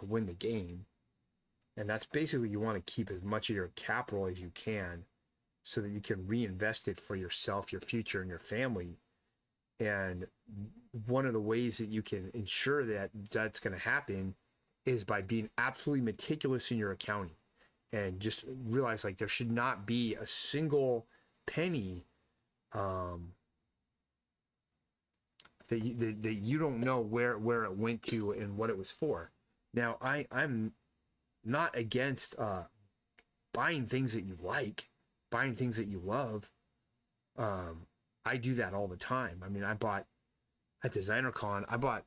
win the game. And that's basically, you want to keep as much of your capital as you can so that you can reinvest it for yourself, your future, and your family. And one of the ways that you can ensure that that's going to happen is by being absolutely meticulous in your accounting, and just realize like there should not be a single penny that you don't know where it went to and what it was for. Now, I'm not against buying things that you like, buying things that you love. I do that all the time. I mean, I bought at DesignerCon, I bought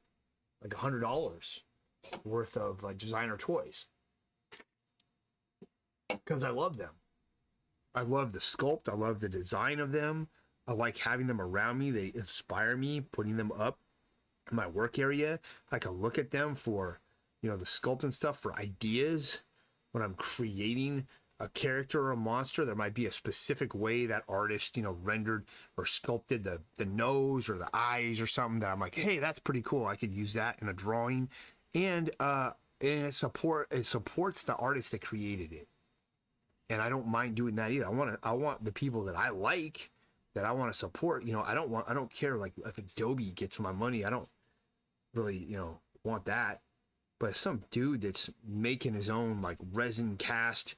like $100 worth of like designer toys because I love them. I love the sculpt. I love the design of them. I like having them around me. They inspire me, putting them up in my work area. I can look at them for, the sculpt and stuff, for ideas when I'm creating a character or a monster. There might be a specific way that artist, rendered or sculpted the nose or the eyes or something that I'm like, hey, that's pretty cool. I could use that in a drawing. And it supports the artist that created it. And I don't mind doing that either. I want the people that I like, that I want to support. I don't care like if Adobe gets my money. I don't really, want that. But some dude that's making his own like resin cast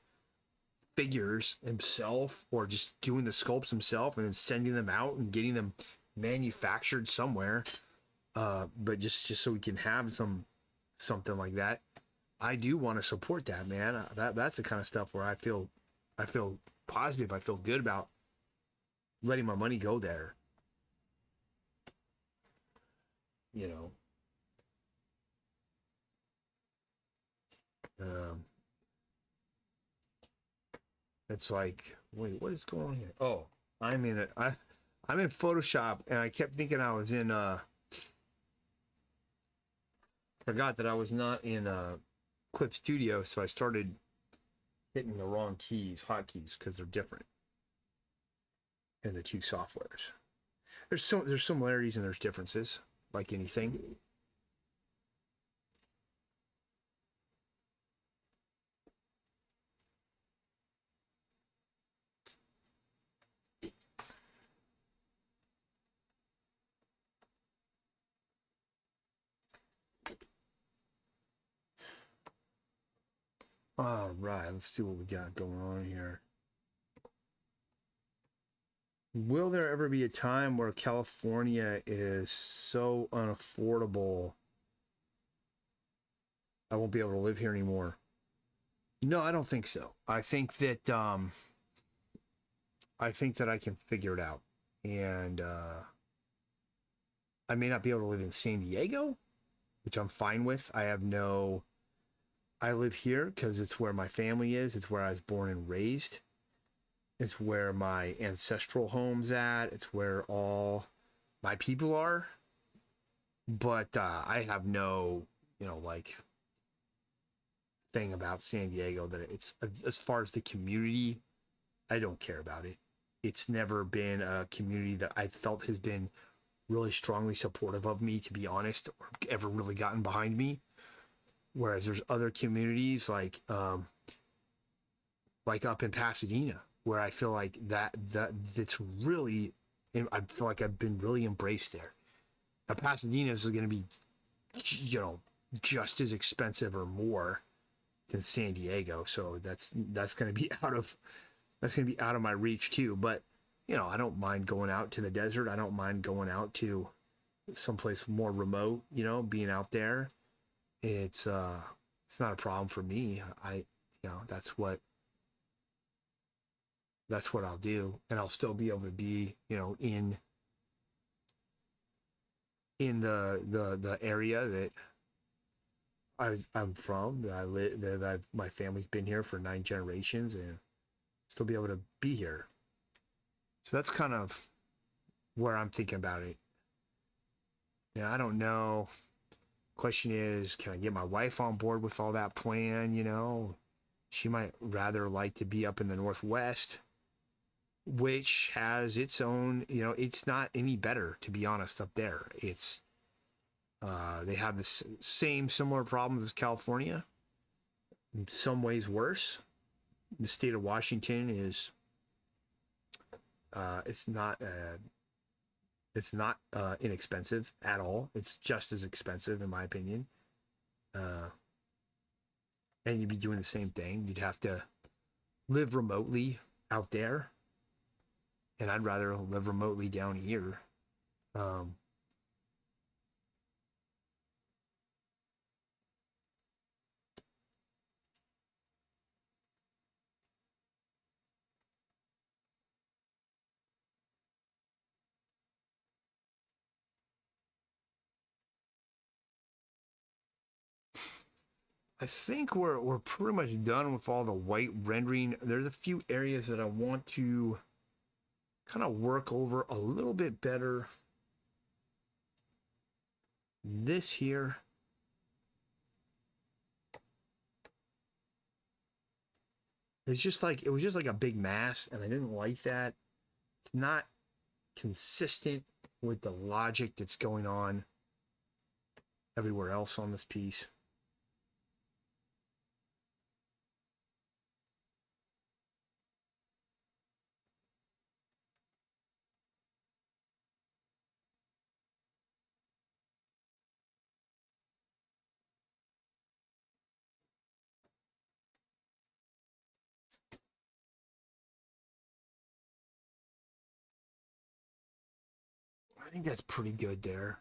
figures himself, or just doing the sculpts himself and then sending them out and getting them manufactured somewhere, but just so we can have something like that, I do want to support that, man. That's the kind of stuff where I feel positive. I feel good about letting my money go there. It's like, wait, what is going on here? Oh, I'm in Photoshop, and I kept thinking I was in forgot that I was not in Clip Studio, so I started hitting the wrong hotkeys, because they're different in the two softwares. There's similarities and there's differences, like anything. All right, let's see what we got going on here. Will there ever be a time where California is so unaffordable I won't be able to live here anymore? No, I don't think so. I think that I can figure it out. And I may not be able to live in San Diego, which I'm fine with. I live here because it's where my family is. It's where I was born and raised. It's where my ancestral home's at. It's where all my people are. But I have no, thing about San Diego that it's, as far as the community, I don't care about it. It's never been a community that I felt has been really strongly supportive of me, to be honest, or ever really gotten behind me. Whereas there's other communities like up in Pasadena, where I feel like that's really, I feel like I've been really embraced there. Now Pasadena is going to be, just as expensive or more than San Diego, so that's going to be out of my reach too. But I don't mind going out to the desert. I don't mind going out to someplace more remote. Being out there, it's not a problem for me. That's what I'll do, and I'll still be able to be in the area that I'm from, that I live, that my family's been here for 9 generations, and still be able to be here. So that's kind of where I'm thinking about it. Now, I don't know. Question is, can I get my wife on board with all that plan? You know, she might rather like to be up in the Northwest, which has its own, you know, it's not any better, to be honest, up there. It's, they have the same similar problems as California, in some ways worse. The state of Washington is, it's not inexpensive at all. It's just as expensive, in my opinion. And you'd be doing the same thing. You'd have to live remotely out there, and I'd rather live remotely down here. I think we're pretty much done with all the white rendering. There's a few areas that I want to kind of work over a little bit better. This here. It's just like, it was just like a big mass, and I didn't like that. It's not consistent with the logic that's going on everywhere else on this piece. I think that's pretty good there.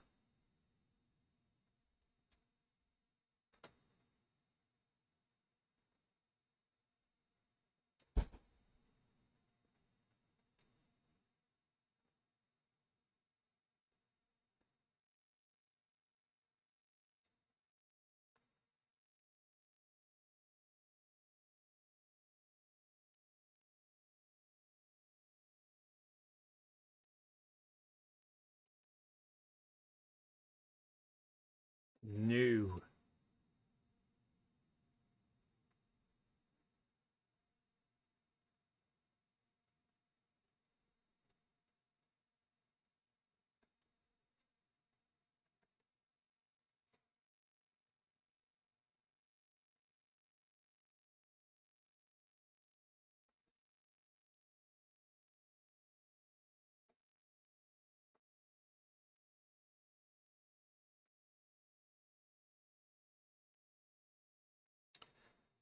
New.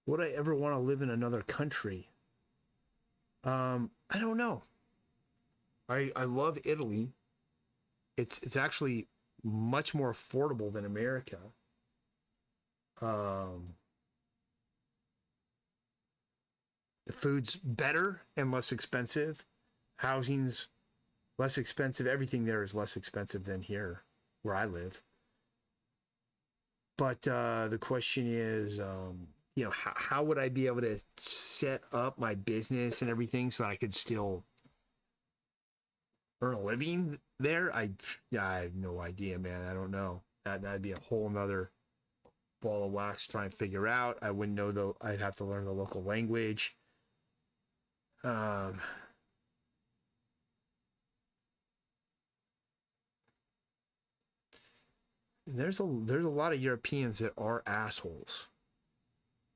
Would I ever want to live in another country? I don't know. I love Italy. It's actually much more affordable than America. Um, the food's better and less expensive. Housing's less expensive. Everything there is less expensive than here, where I live. But the question is, you know, how would I be able to set up my business and everything so that I could still earn a living there? I have no idea, man. I don't know. That'd be a whole nother ball of wax to try and figure out. I wouldn't know though. I'd have to learn the local language. There's a lot of Europeans that are assholes.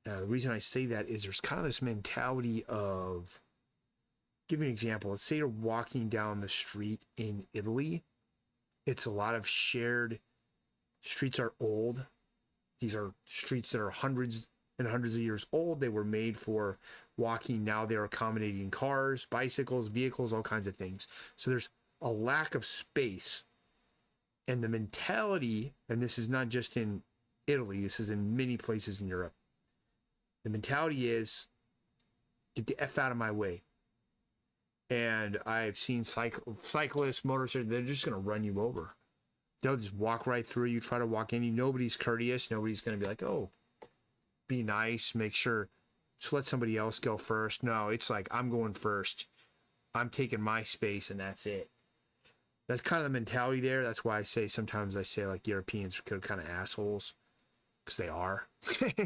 The reason I say that is there's kind of this mentality of, give me an example. Let's say you're walking down the street in Italy. It's a lot of shared streets are old. These are streets that are hundreds and hundreds of years old. They were made for walking. Now they're accommodating cars, bicycles, vehicles, all kinds of things. So there's a lack of space. And the mentality, and this is not just in Italy, this is in many places in Europe. The mentality is, get the F out of my way. And I've seen cyclists, motorists, they're just going to run you over. They'll just walk right through you, try to walk in you. Nobody's courteous. Nobody's going to be like, oh, be nice, make sure, just let somebody else go first. No, it's like, I'm going first. I'm taking my space and that's it. That's kind of the mentality there. That's why I say sometimes I say like Europeans are kind of assholes, because they are.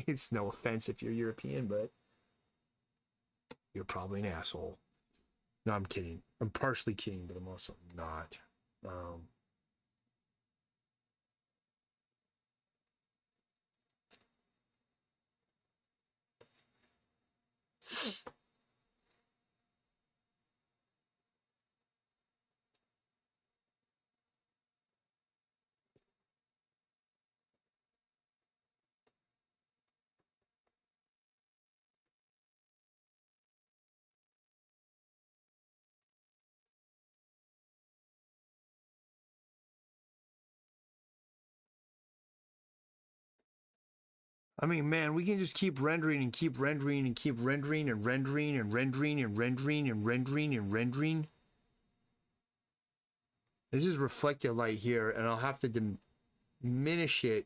It's no offense if you're European, but you're probably an asshole. No, I'm kidding. I'm partially kidding, but I'm also not. I mean, man, we can just keep rendering and keep rendering and keep rendering and rendering and rendering and rendering and rendering and rendering. This is reflected light here, and I'll have to diminish it,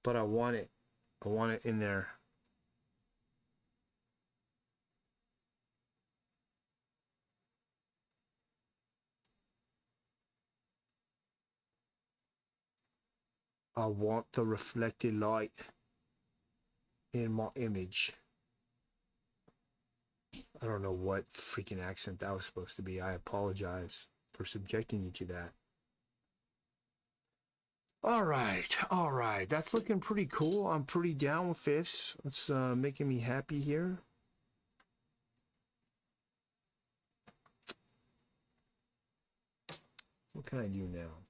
but I want it. I want it in there. I want the reflected light in my image. I don't know what freaking accent that was supposed to be. I apologize for subjecting you to that. All right. That's looking pretty cool. I'm pretty down with this. It's making me happy here. What can I do now?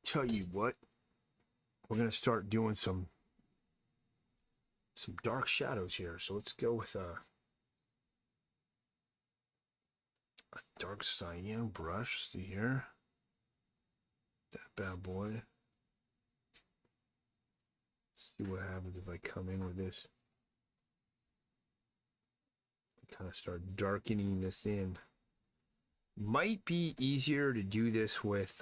Tell you what, we're gonna start doing some dark shadows here. So let's go with a dark cyan brush. See here, that bad boy. Let's see what happens if I come in with this. Kind of start darkening this in. Might be easier to do this with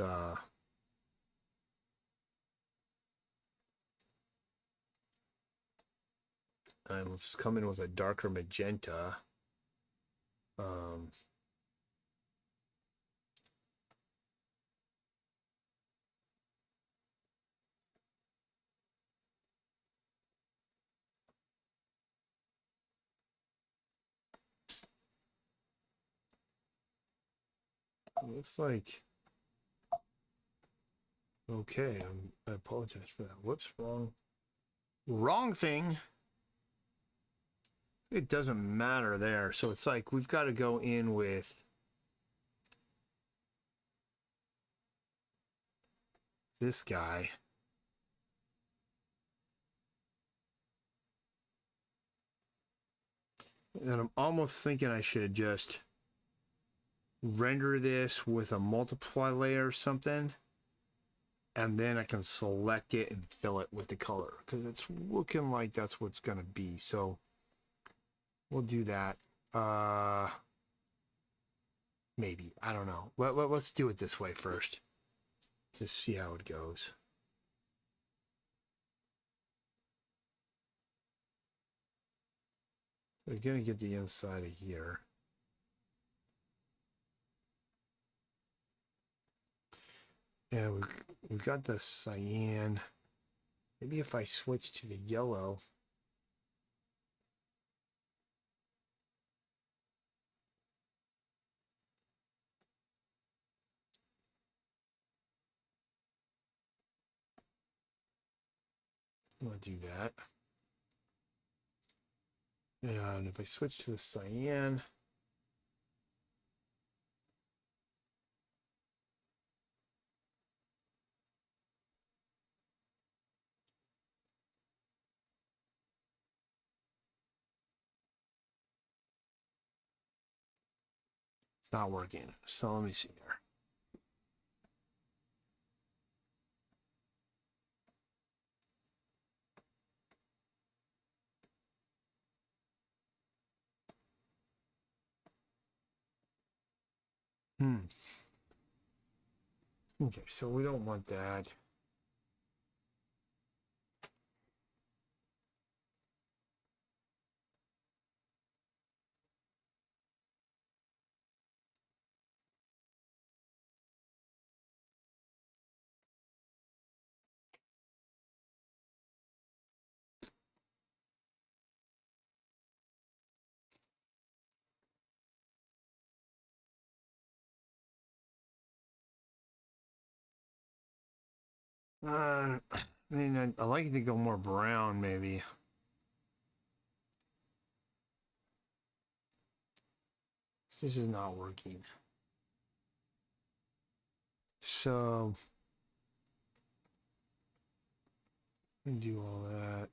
and let's come in with a darker magenta. Looks like okay. I apologize for that. Whoops, wrong thing. It doesn't matter there. So it's like we've got to go in with this guy. And I'm almost thinking I should just render this with a multiply layer or something. And then I can select it and fill it with the color, because it's looking like that's what's going to be. So we'll do that. Maybe. I don't know. Let's do it this way first. Just see how it goes. We're going to get the inside of here. And we've got the cyan. Maybe if I switch to the yellow. I'm going to do that. And if I switch to the cyan. It's not working. So let me see here. Okay, so we don't want that. I mean, I like it to go more brown, maybe. This is not working. So, we can do all that.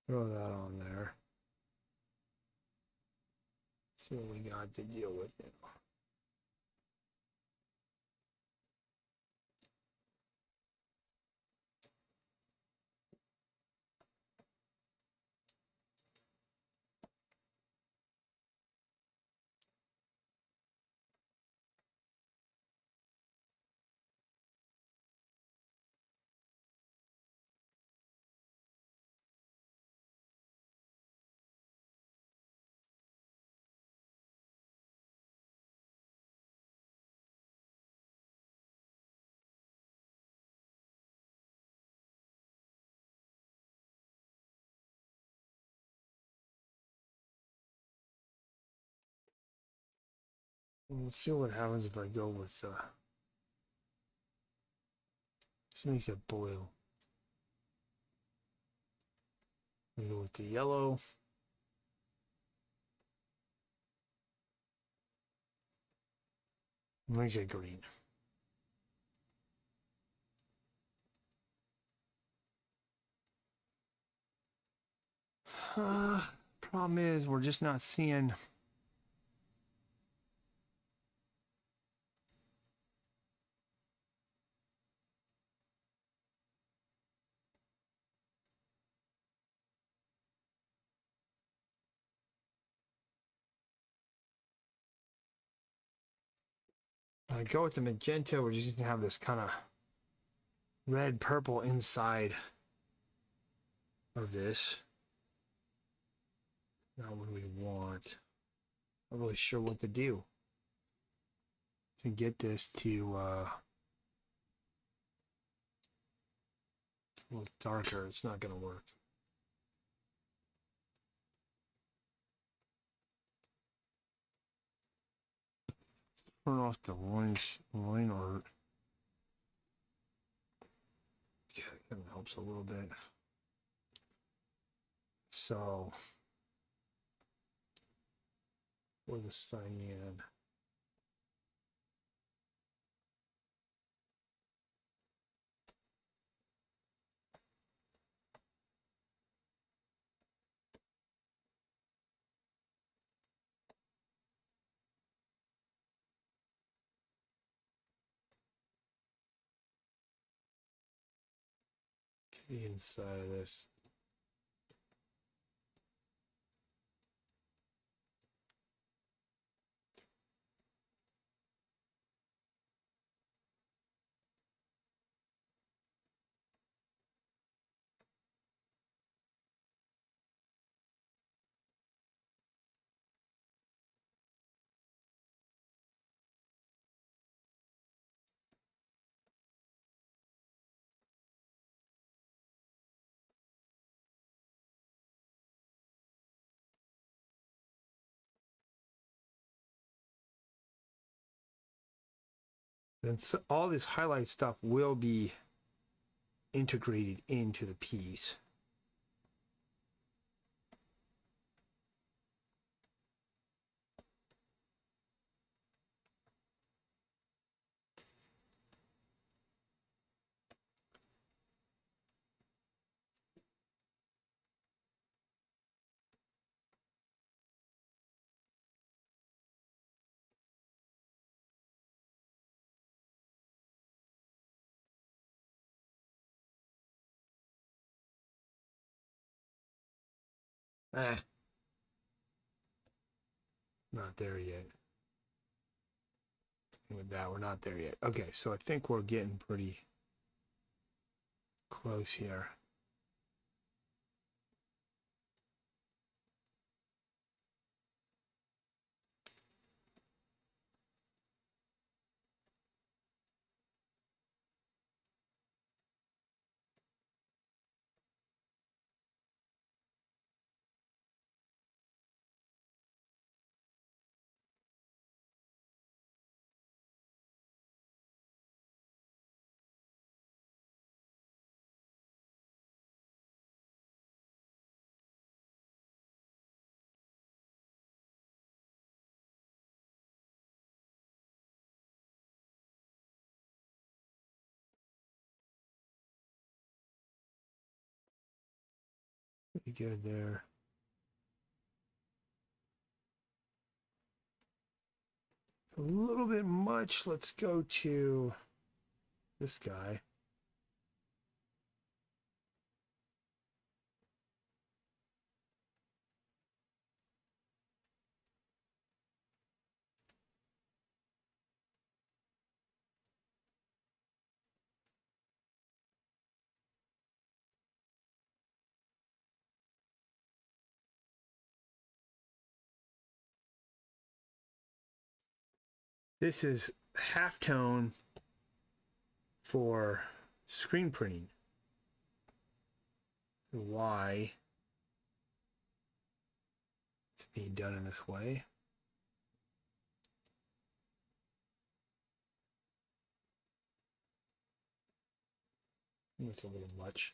Throw that on there. See what we got to deal with now. Let's see what happens if I go with just makes it blue. We go with the yellow. Makes it green. Problem is, we're just not seeing. I go with the magenta, we're just gonna have this kind of red purple inside of this. Not what we want. Not really sure what to do to get this to look darker. It's not gonna work. Turn off the line art. Yeah, it kind of helps a little bit. So, for the cyan. The inside of this. And so all this highlight stuff will be integrated into the piece. Not there yet. With that, we're not there yet. Okay, so I think we're getting pretty close here. Pretty good there. A little bit much. Let's go to this guy. This is halftone for screen printing. Why it's being done in this way. It's a little much.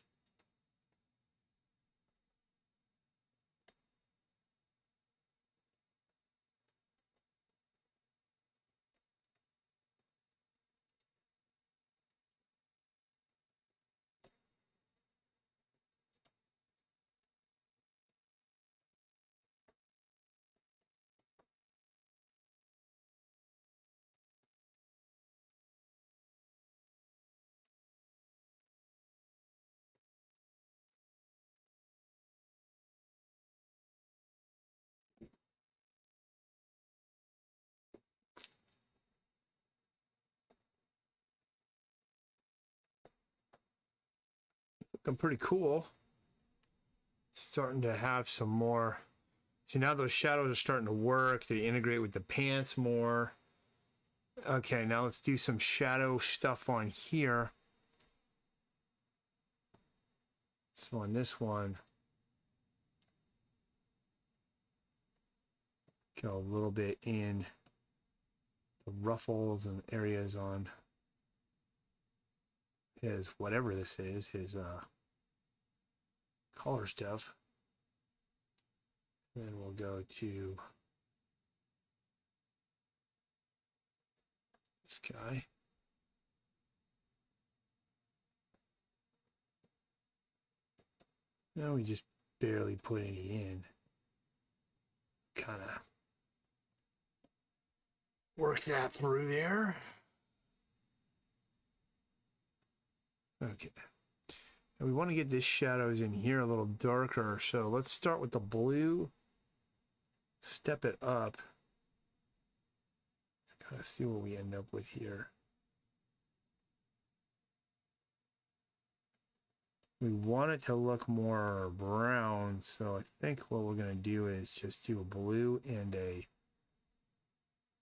Looking pretty cool. Starting to have some more. See, now those shadows are starting to work. They integrate with the pants more. Okay, now let's do some shadow stuff on here. So on this one, go a little bit in the ruffles and areas on his whatever this is, his collar stuff. Then we'll go to this guy. Now we just barely put any in. Kind of work that through there. Okay. And we want to get this shadows in here a little darker. So let's start with the blue. Step it up. Let's kind of see what we end up with here. We want it to look more brown, so I think what we're going to do is just do a blue and a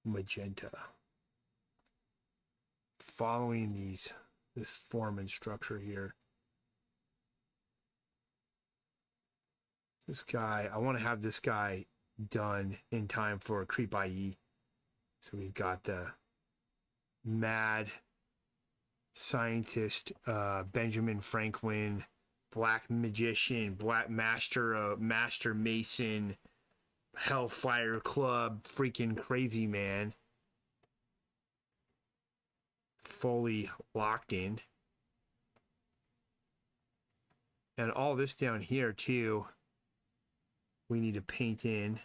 magenta. Following this form and structure here. This guy, I want to have this guy done in time for Creep IE. So we've got the mad scientist Benjamin Franklin, black magician, black master, master mason, Hellfire Club, freaking crazy man, fully locked in. And all this down here too, we need to paint in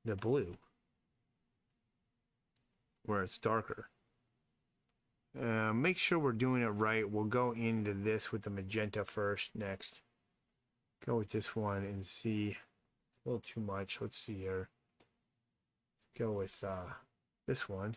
the blue where it's darker. Make sure we're doing it right. We'll go into this with the magenta first next. go with this one and see. It's a little too much. Let's see here. Let's go with this one.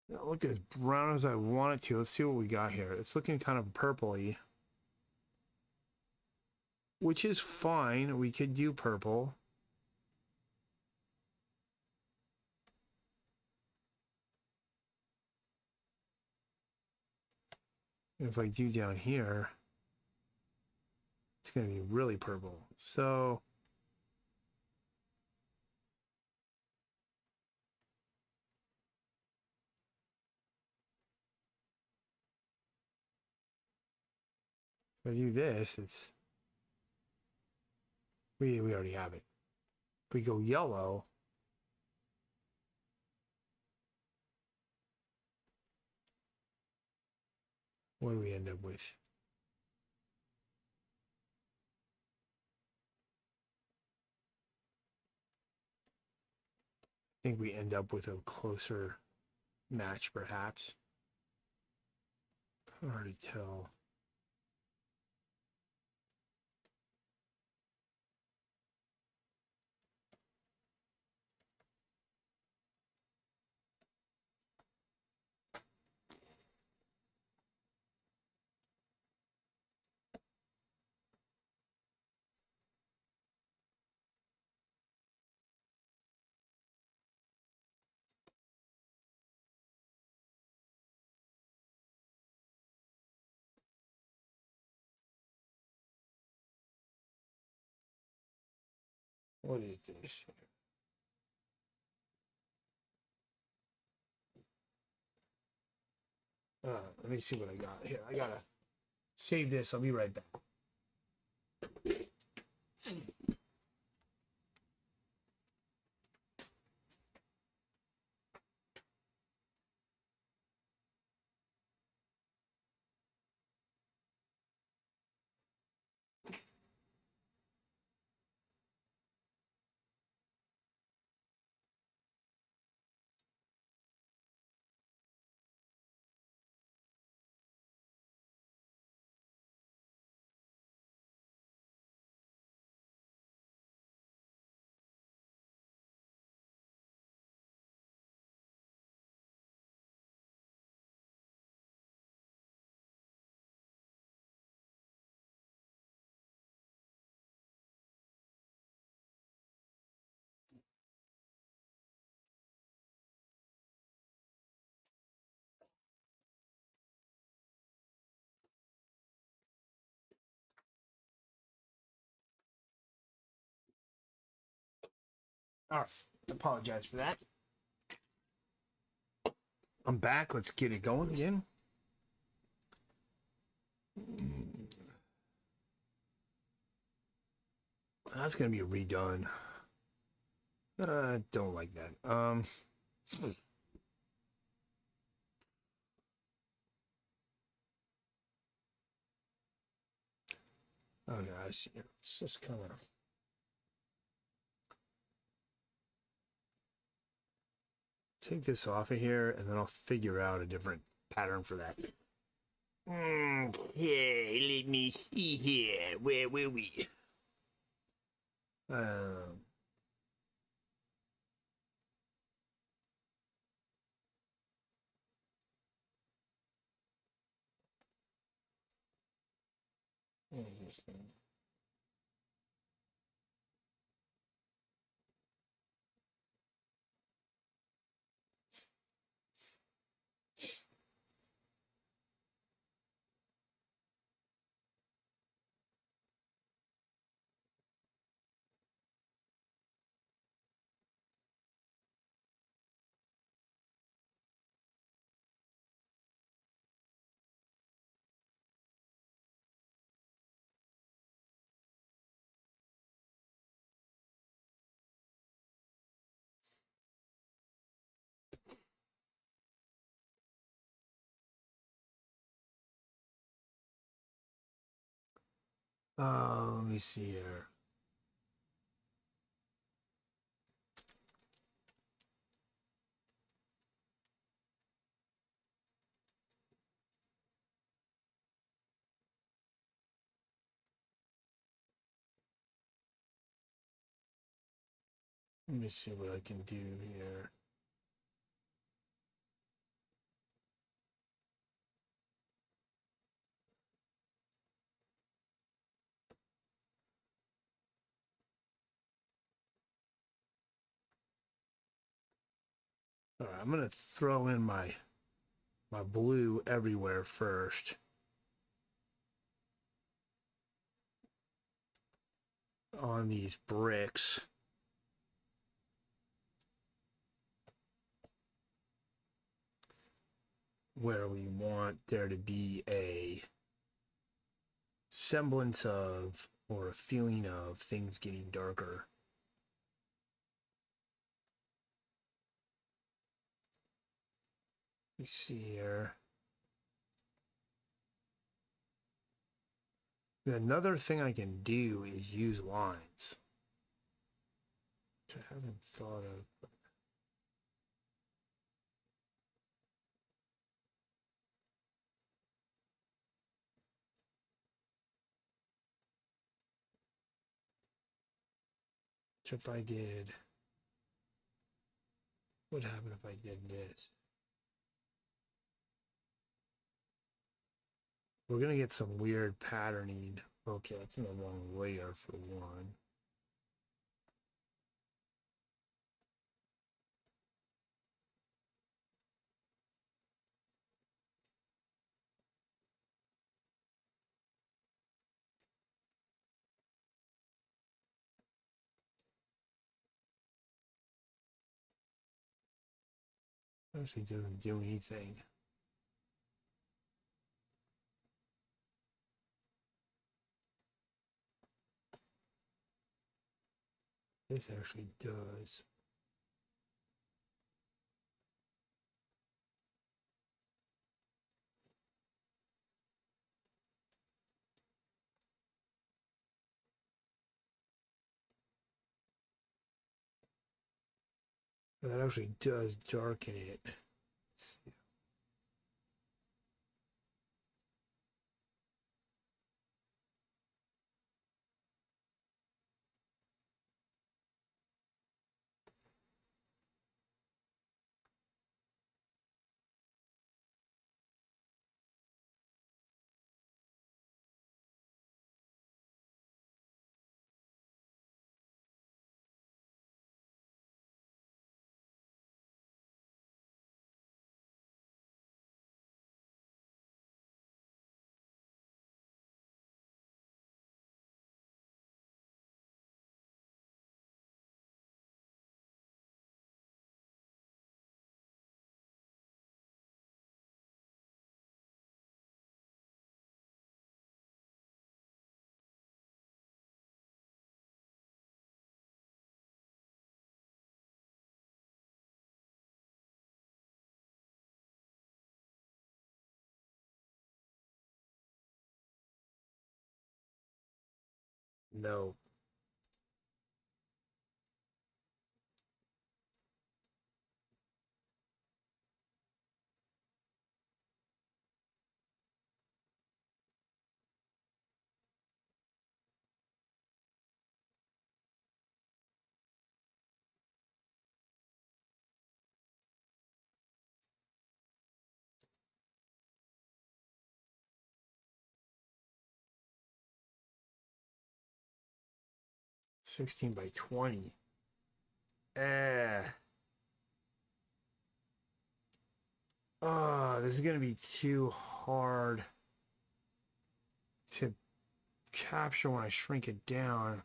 Don't look as brown as I want it to. Let's see what we got here. It's looking kind of purpley, which is fine. We could do purple. If I do down here, it's going to be really purple. So if I do this, it's we already have it. If we go yellow, what do we end up with? I think we end up with a closer match, perhaps. Hard to tell. What is this? Let me see what I got here. I gotta save this. I'll be right back. All right. Apologize for that. I'm back. Let's get it going again. That's gonna be redone. Don't like that. Oh gosh, it's just kind of take this off of here, and then I'll figure out a different pattern for that. Okay, let me see here. Where were we? What is this thing? Let me see here. Let me see what I can do here. All right, I'm gonna throw in my blue everywhere first. On these bricks. Where we want there to be a semblance of or a feeling of things getting darker. Let me see here. Another thing I can do is use lines, which I haven't thought of. Which if I did, what would happen if I did this? We're gonna get some weird patterning. Okay, that's in the wrong layer for one. Actually doesn't do anything. This actually does. That actually does darken it. Let's see. No. '16 by 20. Oh, this is gonna be too hard to capture when I shrink it down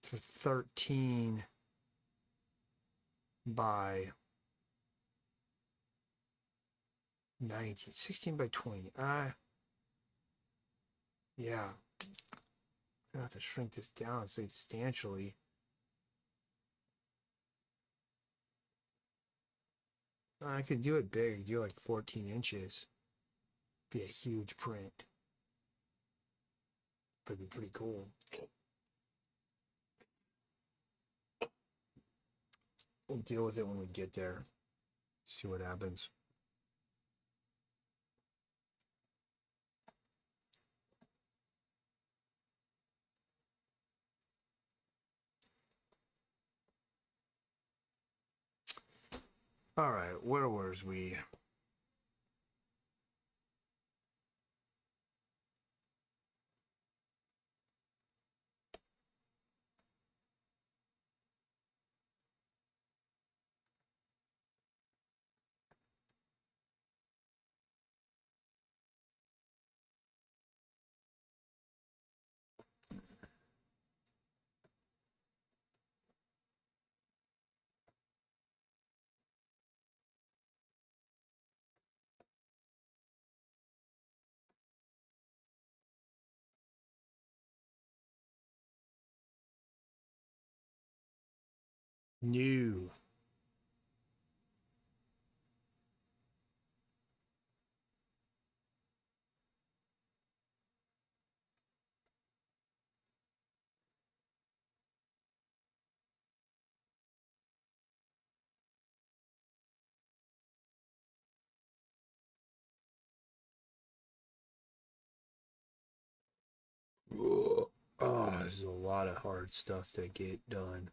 to 13 by 19. 16 by 20. Yeah. I have to shrink this down substantially. I could do it big, do like 14 inches. Be a huge print. That'd be pretty cool. We'll deal with it when we get there. See what happens. All right, where was we? New. Oh, there's a lot of hard stuff to get done.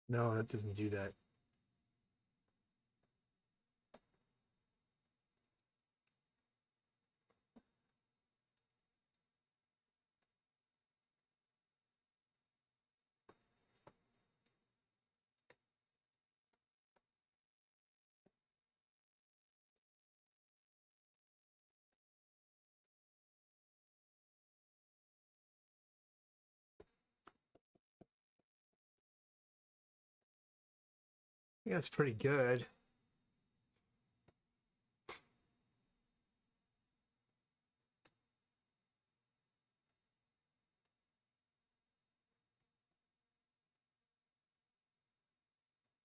No, that doesn't do that. Yeah, it's pretty good.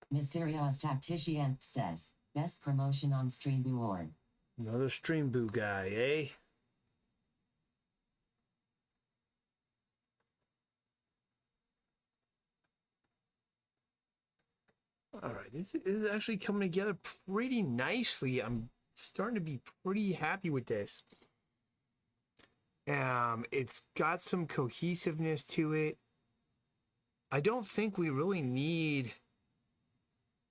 Mysterious Tactician says, best promotion on Stream Award. Another Stream Boo guy, eh? All right, this is actually coming together pretty nicely. I'm starting to be pretty happy with this. It's got some cohesiveness to it. I don't think we really need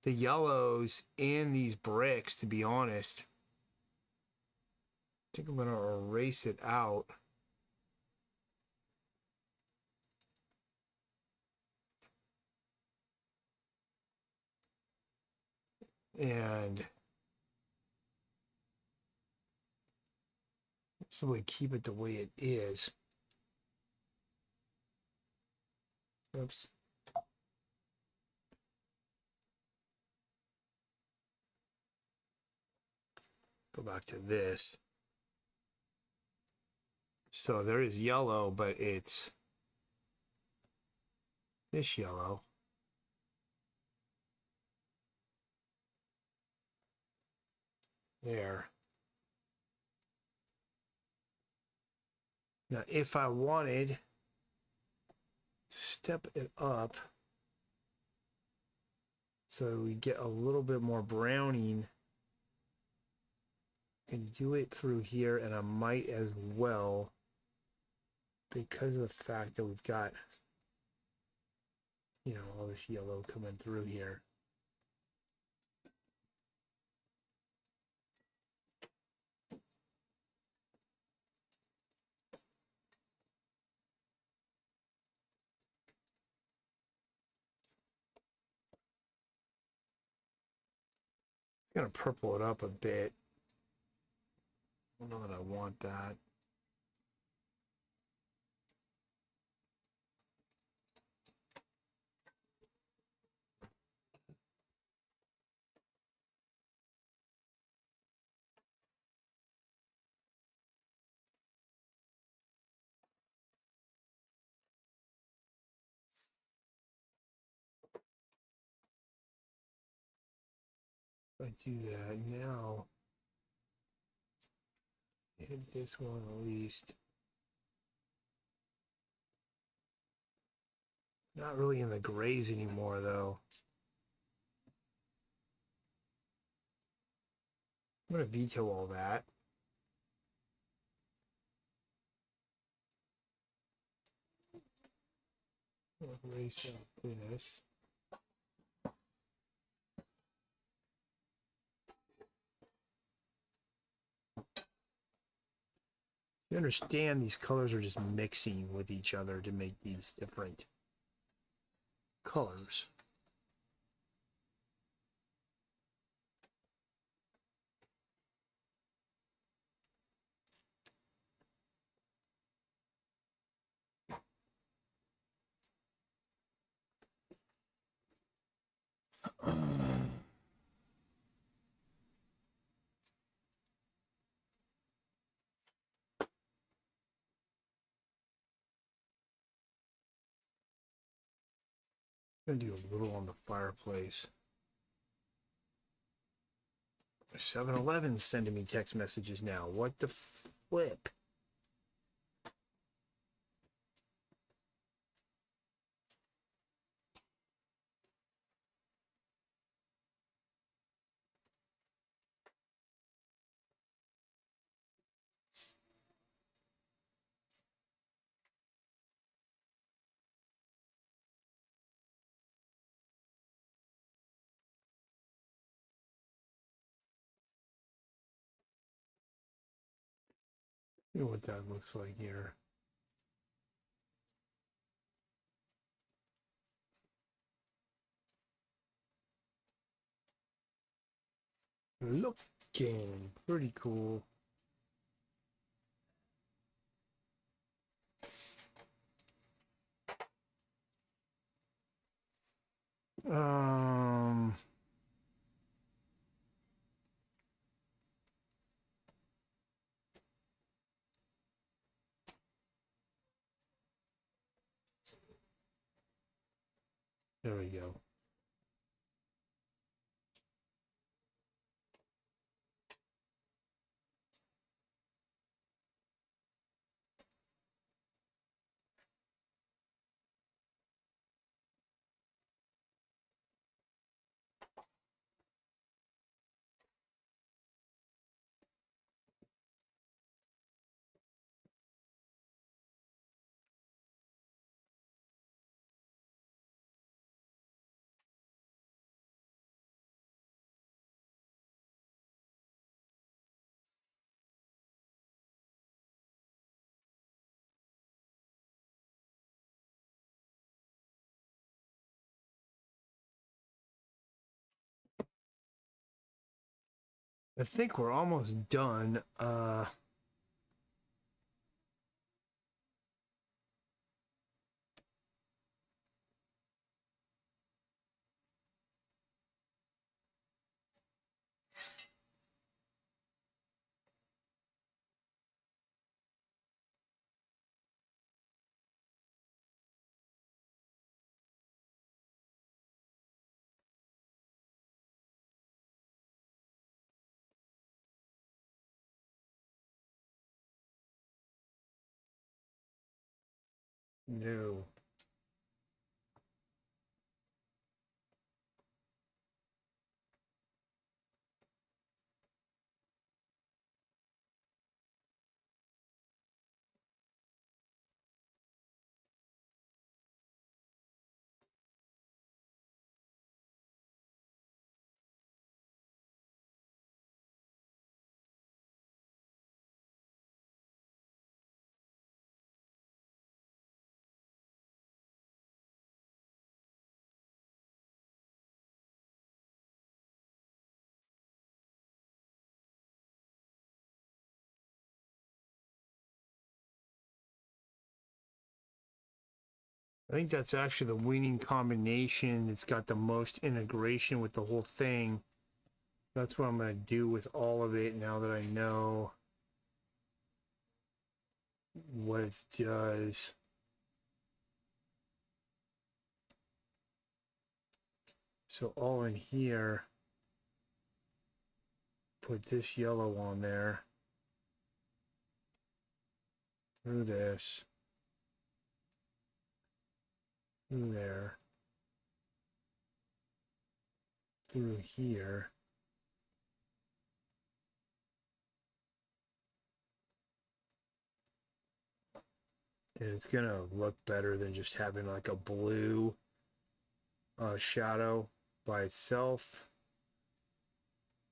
the yellows in these bricks, to be honest. I think I'm gonna erase it out. and simply keep it the way it is. Oops. Go back to this. So there is yellow, but it's this yellow. There. Now, if I wanted to step it up so we get a little bit more browning, I can do it through here, and I might as well, because of the fact that we've got, you know, all this yellow coming through here. Gonna purple it up a bit. I don't know that I want that. If I do that now, hit this one at least. Not really in the grays anymore, though. I'm going to veto all that. Erase out this. You understand these colors are just mixing with each other to make these different colors. I'm gonna do a little on the fireplace. 7-Eleven's sending me text messages now. What the flip? You know what that looks like here. Looking pretty cool. Um, there we go. I think we're almost done. No. I think that's actually the winning combination that's got the most integration with the whole thing. That's what I'm going to do with all of it now that I know what it does. So all in here, put this yellow on there, through this, through there, through here. And it's going to look better than just having like a blue shadow by itself.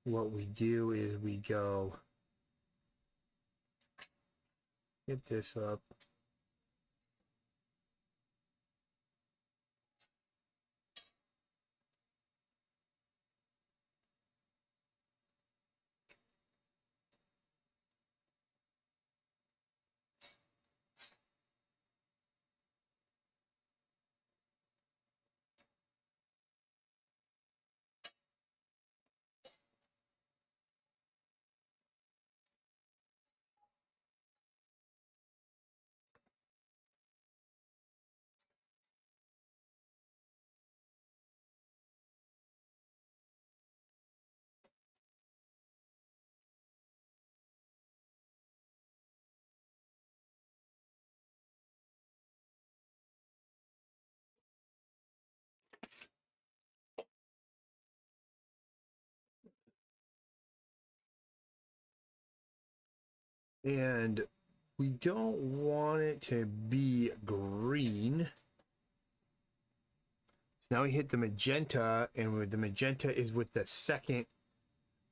What we do is we go hit this up. And we don't want it to be green. So now we hit the magenta, and with the magenta is with the second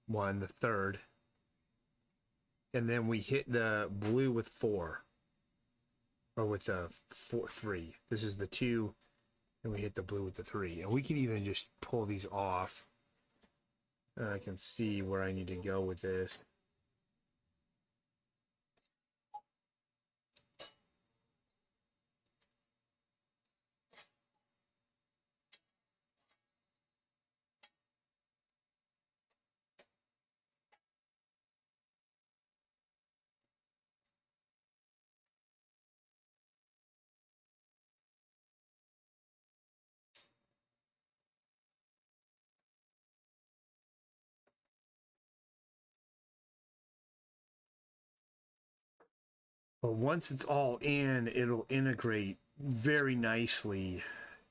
one, the third. And then we hit the blue with 4. Or with the 3. This is the 2, and we hit the blue with the 3. And we can even just pull these off. I can see where I need to go with this. But once it's all in, it'll integrate very nicely.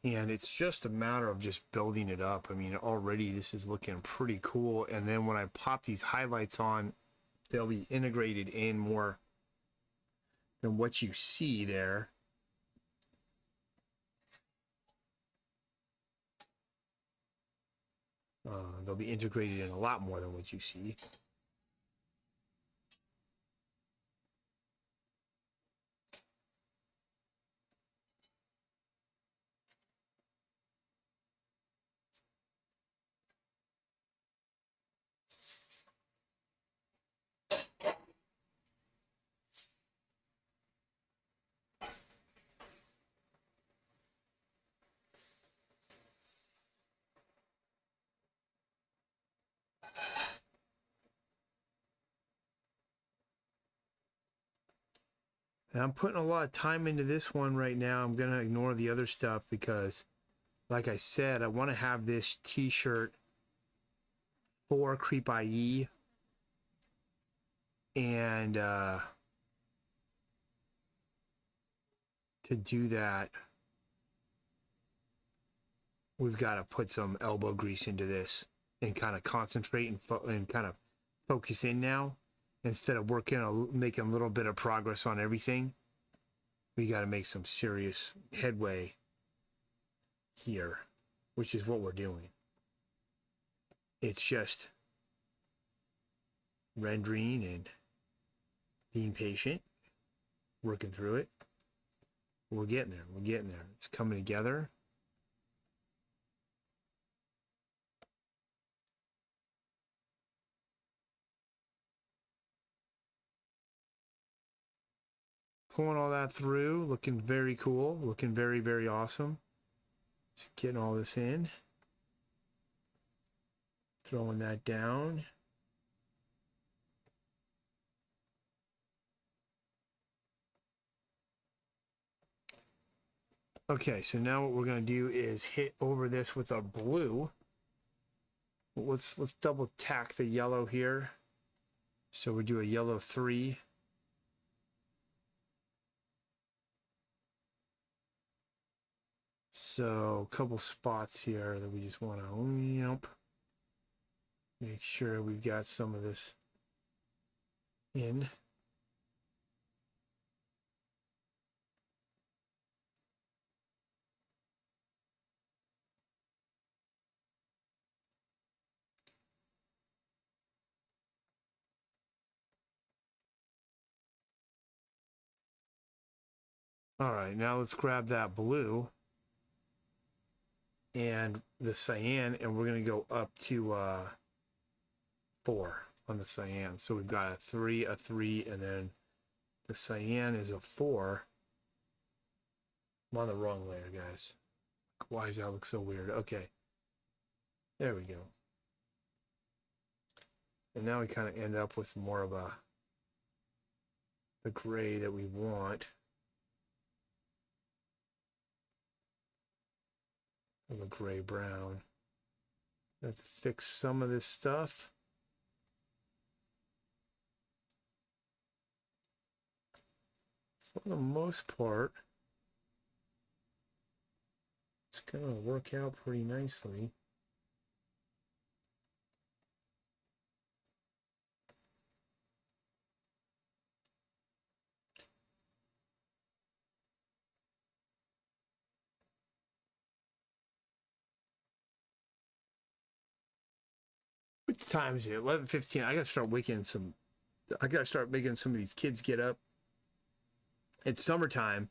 And it's just a matter of just building it up. I mean, already this is looking pretty cool. And then when I pop these highlights on, they'll be integrated in more than what you see there. They'll be integrated in a lot more than what you see. And I'm putting a lot of time into this one right now. I'm going to ignore the other stuff because, like I said, I want to have this t-shirt for Creep IE. And to do that, we've got to put some elbow grease into this and kind of concentrate and kind of focus in now. Instead of making a little bit of progress on everything, we got to make some serious headway here, which is what we're doing. It's just rendering and being patient, working through it. We're getting there. We're getting there. It's coming together. Pulling all that through, looking very cool, looking very, very awesome. Just getting all this in. Throwing that down. Okay, so now what we're going to do is hit over this with our blue. Let's double tack the yellow here. So we do a yellow 3. So a couple spots here that we just want to make sure we've got some of this in. All right, now let's grab that blue and the cyan, and we're going to go up to 4 on the cyan. So we've got a 3, and then the cyan is a 4. I'm on the wrong layer, guys. Why does that look so weird? Okay. There we go. And now we kind of end up with more of the gray that we want. Of a gray brown. I have to fix some of this stuff. For the most part, it's going to work out pretty nicely. What time is it? 11:15. I gotta start making some of these kids get up. It's summertime,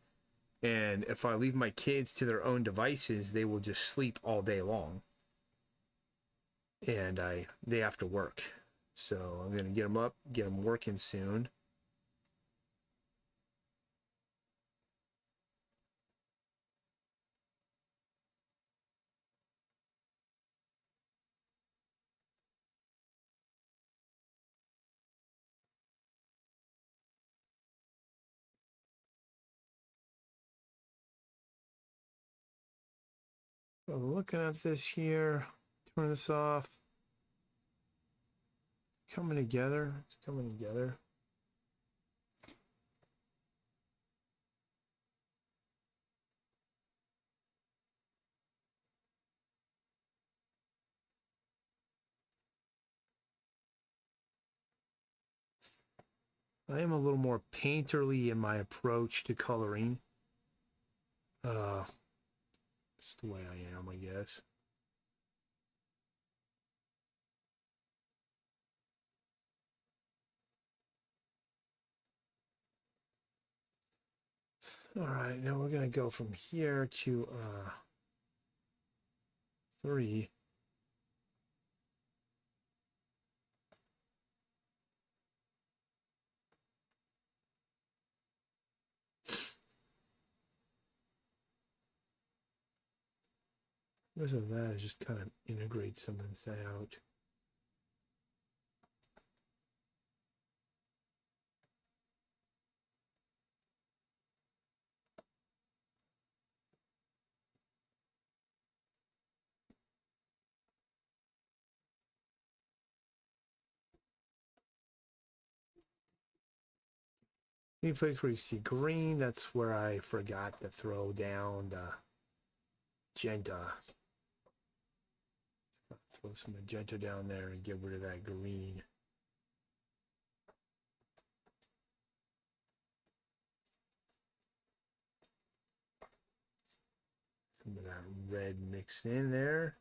and if I leave my kids to their own devices, they will just sleep all day long. And they have to work. So I'm gonna get them up, get them working soon. So looking at this here, turn this off. Coming together. It's coming together. I am a little more painterly in my approach to coloring. Just the way I am, I guess. All right, now we're gonna go from here to 3. Most of that is just kind of integrate some of this out. Any place where you see green, that's where I forgot to throw down the magenta. Throw some magenta down there and get rid of that green. Some of that red mixed in there.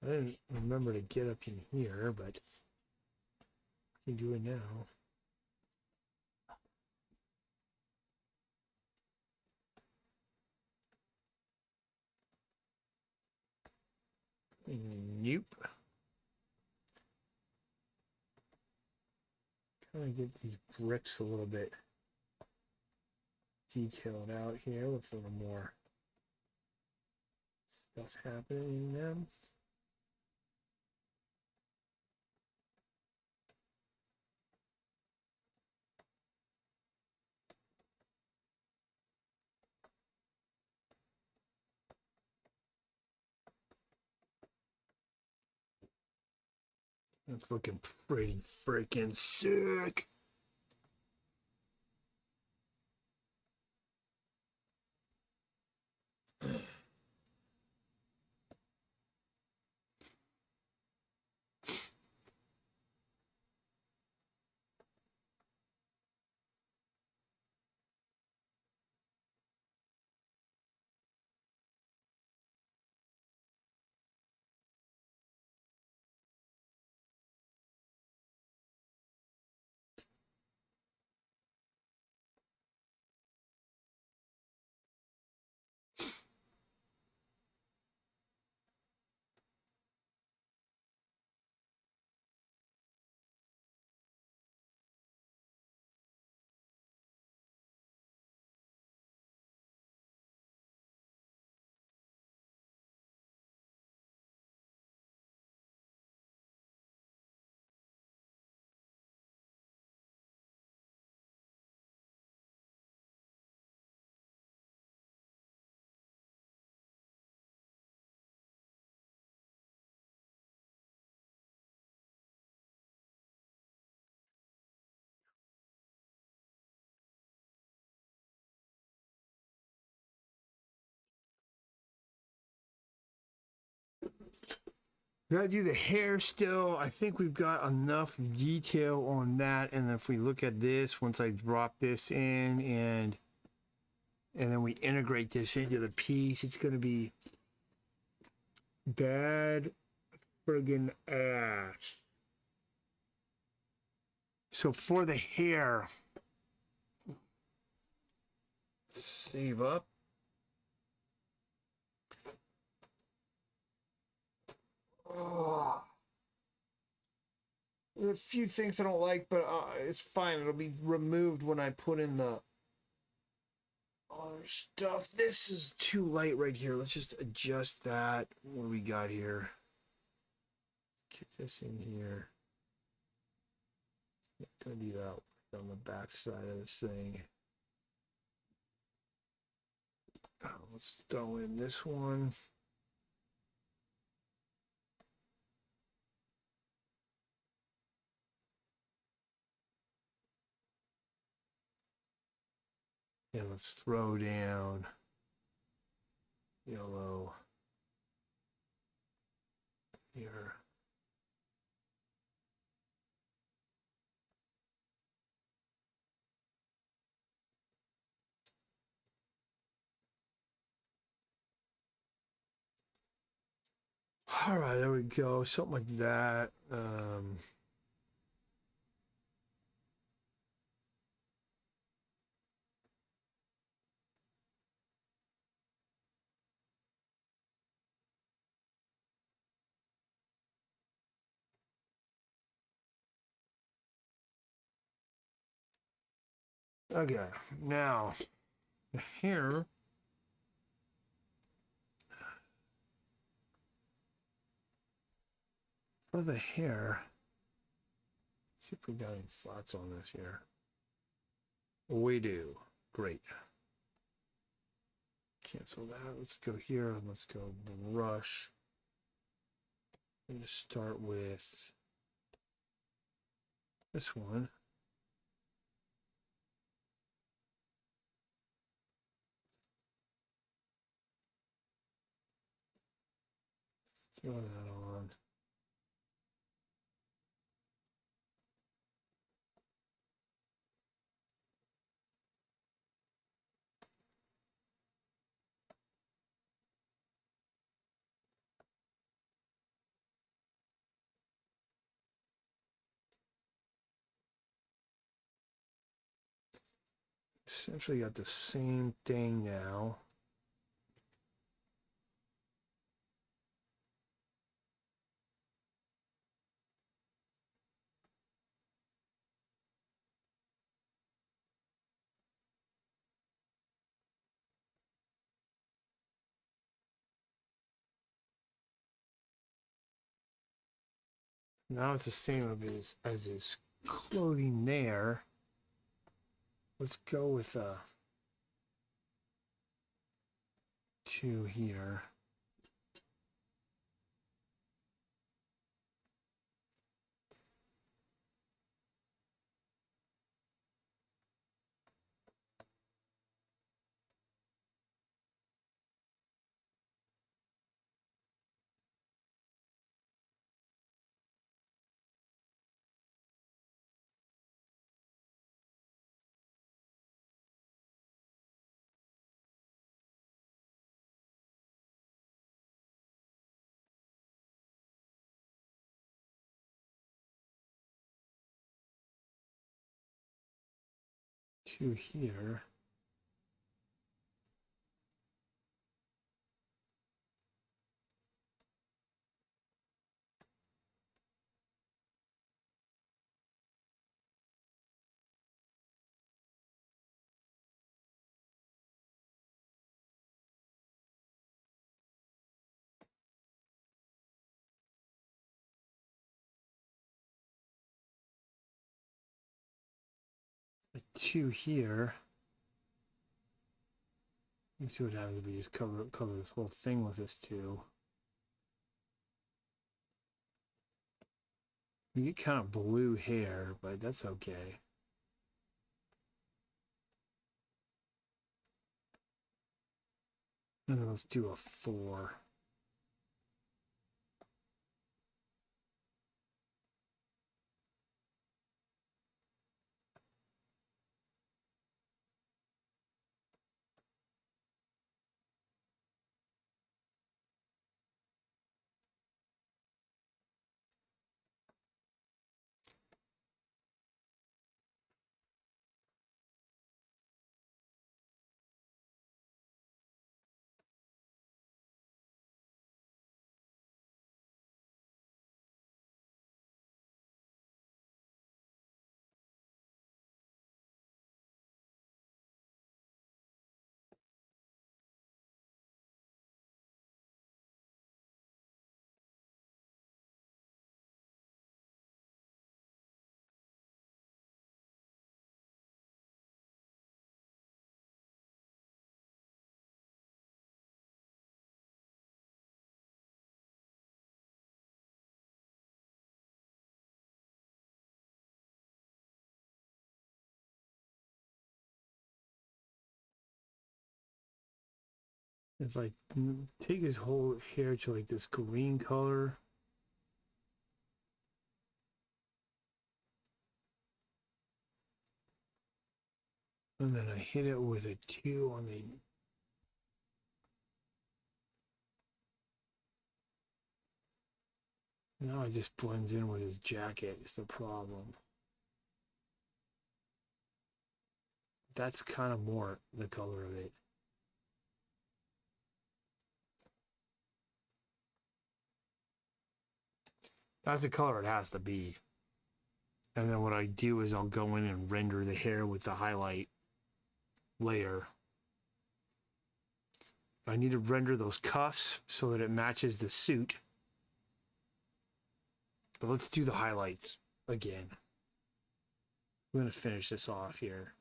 I didn't remember to get up in here, but I can do it now. Nope. Kind of get these bricks a little bit detailed out here with a little more stuff happening in them. It's looking pretty freaking sick. Gotta do the hair still. I think we've got enough detail on that. And if we look at this, once I drop this in and then we integrate this into the piece, it's gonna be bad friggin' ass. So for the hair, save up. Oh. There's a few things I don't like, but it's fine. It'll be removed when I put in the other stuff. This is too light right here. Let's just adjust that. What do we got here? Get this in here. It's gonna be that on the back side of this thing. Let's throw in this one. And let's throw down yellow here. All right, there we go. Something like that. Okay, now the hair. For the hair, let's see if we got any thoughts on this here. We do. Great. Cancel that. Let's go here and let's go brush. We'll just start with this one. Throw that on. Essentially got the same thing now. Now it's the same as his clothing there. Let's go with 2 here. Two here. A 2 here. Let's see what happens if we just cover this whole thing with this 2. We get kind of blue hair, but that's okay. And then let's do a 4. If I take his whole hair to like this green color, and then I hit it with a 2 on the now it just blends in with his jacket. Is the problem. That's kind of more the color of it. That's the color it has to be. And then what I do is I'll go in and render the hair with the highlight layer. I need to render those cuffs so that it matches the suit. But let's do the highlights again. I'm going to finish this off here.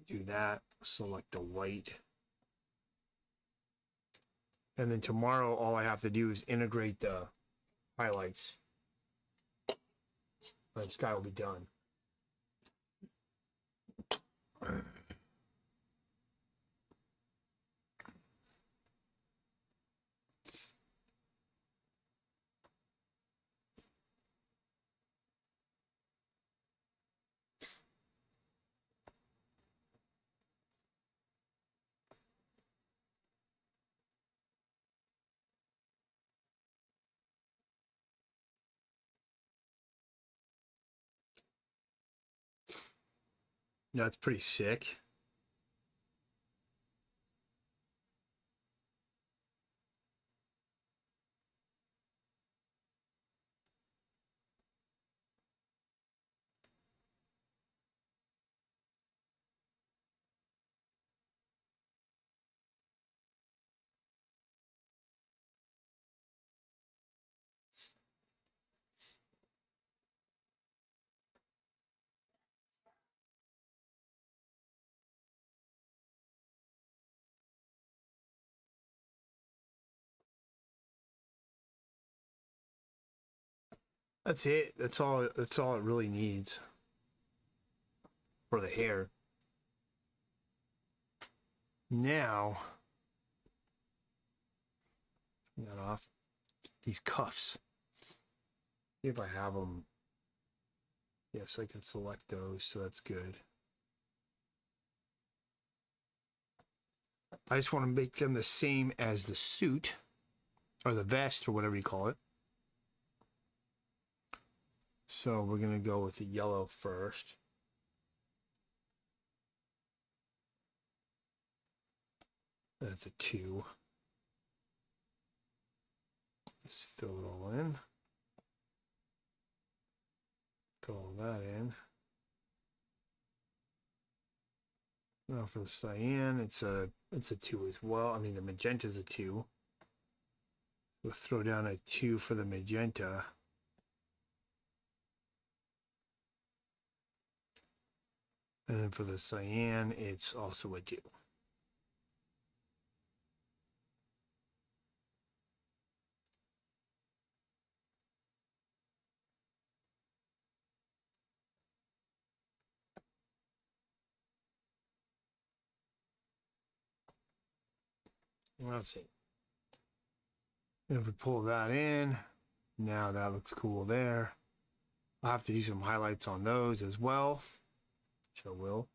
Do that. Select the white. And then tomorrow, all I have to do is integrate the highlights. And this guy will be done. That's pretty sick. That's it. That's all it really needs for the hair. Now, turn that off. These cuffs. See if I have them. Yes, I can select those, so that's good. I just want to make them the same as the suit or the vest or whatever you call it. So we're going to go with the yellow first. That's a 2. Let's fill it all in. Fill all that in. Now for the cyan, it's a 2 as well. I mean, the magenta's a 2. We'll throw down a 2 for the magenta. And then for the cyan, it's also a 2. Let's see. If we pull that in, now that looks cool there. I'll have to do some highlights on those as well, which I will.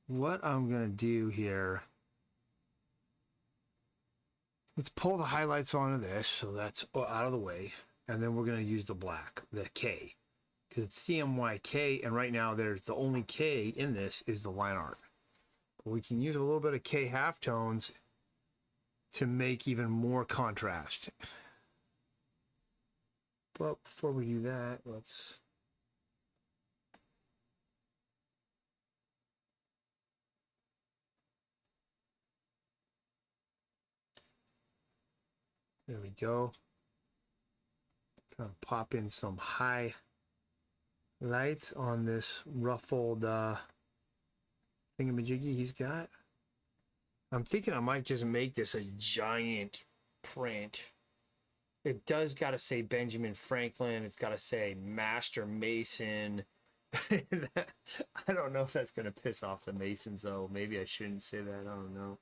What I'm gonna do here, let's pull the highlights onto this, so that's out of the way, and then we're gonna use the black, the K, because it's CMYK, and right now there's the only K in this is the line art. But we can use a little bit of K halftones to make even more contrast. But before we do that, let's there we go. Kind of pop in some highlights on this ruffled thingamajiggy he's got. I'm thinking I might just make this a giant print. It does got to say Benjamin Franklin. It's got to say Master Mason. I don't know if that's going to piss off the Masons, though. Maybe I shouldn't say that. I don't know.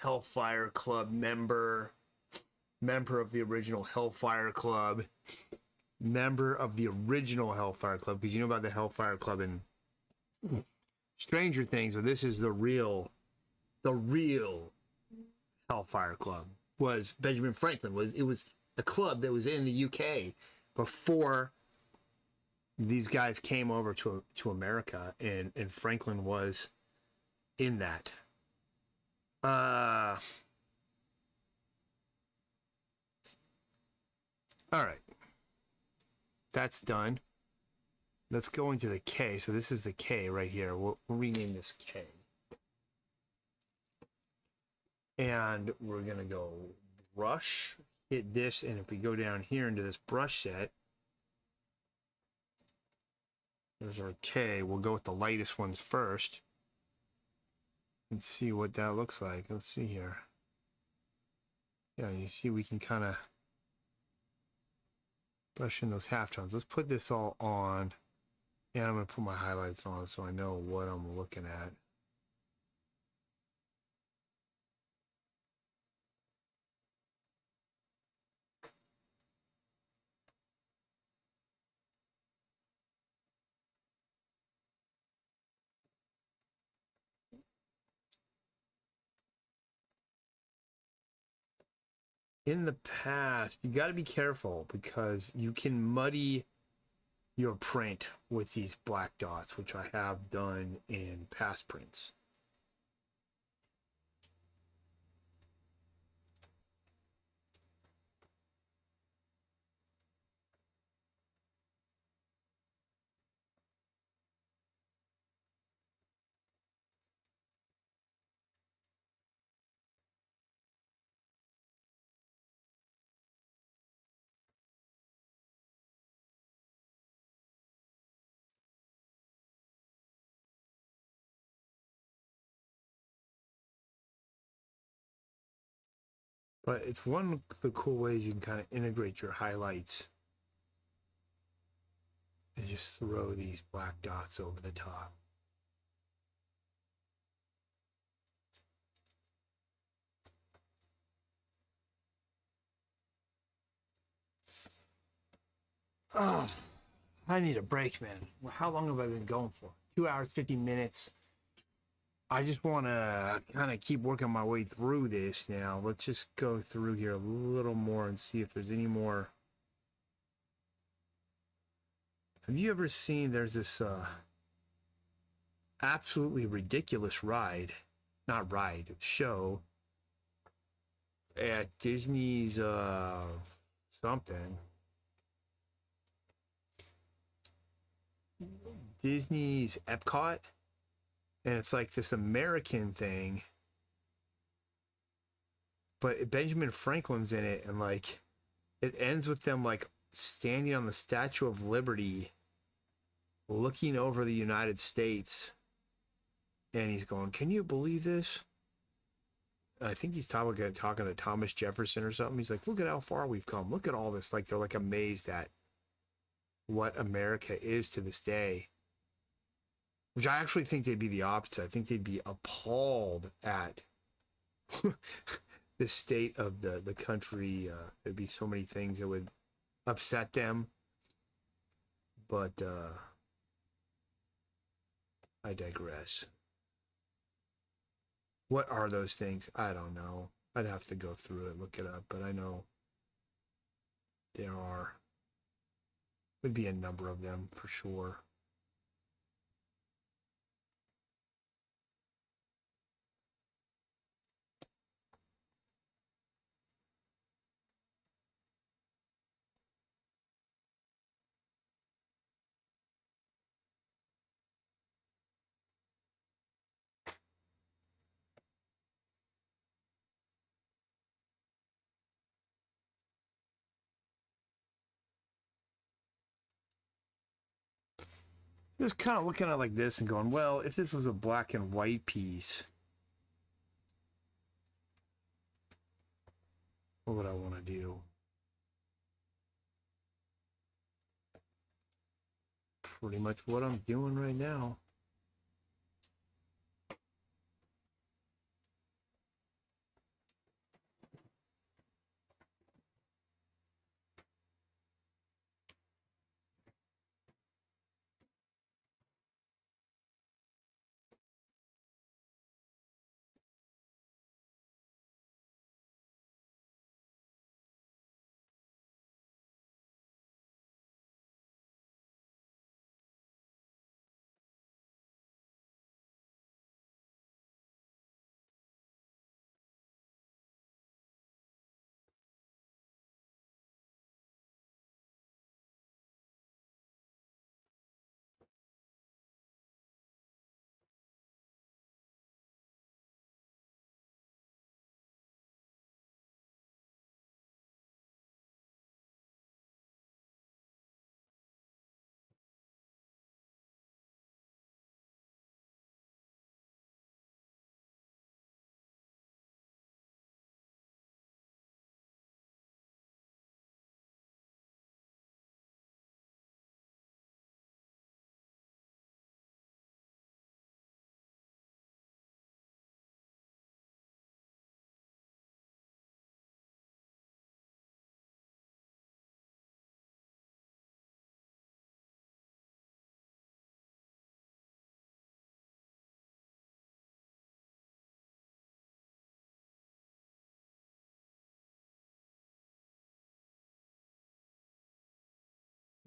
Hellfire Club member of the original Hellfire Club, member of the original Hellfire Club, because you know about the Hellfire Club in Stranger Things, but this is the real Hellfire Club. Was Benjamin Franklin, it was a club that was in the UK before these guys came over to America, and Franklin was in that. All right, that's done. Let's go into the K. So this is the K right here. We'll rename this K. And we're going to go brush, hit this, and if we go down here into this brush set, there's our K. We'll go with the lightest ones first. Let's see what that looks like. Let's see here. Yeah, you see we can kind of brush in those halftones. Let's put this all on. And I'm going to put my highlights on so I know what I'm looking at. In the past, you got to be careful because you can muddy your print with these black dots, which I have done in past prints. But it's one of the cool ways you can kind of integrate your highlights is just throw these black dots over the top. Oh, I need a break, man. How long have I been going for? 2 hours, 50 minutes. I just want to kind of keep working my way through this now. Let's just go through here a little more and see if there's any more. Have you ever seen there's this absolutely ridiculous show at Disney's something. Disney's Epcot, and it's like this American thing, but Benjamin Franklin's in it, and like it ends with them like standing on the Statue of Liberty looking over the United States, and he's going, "Can you believe this?" I think he's talking to Thomas Jefferson or something. He's like, "Look at how far we've come. Look at all this." Like they're like amazed at what America is to this day. Which I actually think they'd be the opposite. I think they'd be appalled at the state of the country. There'd be so many things that would upset them. But I digress. What are those things? I don't know. I'd have to go through it, look it up, but I know there would be a number of them for sure. Just kind of looking at it like this and going, well, if this was a black and white piece, what would I want to do? Pretty much what I'm doing right now.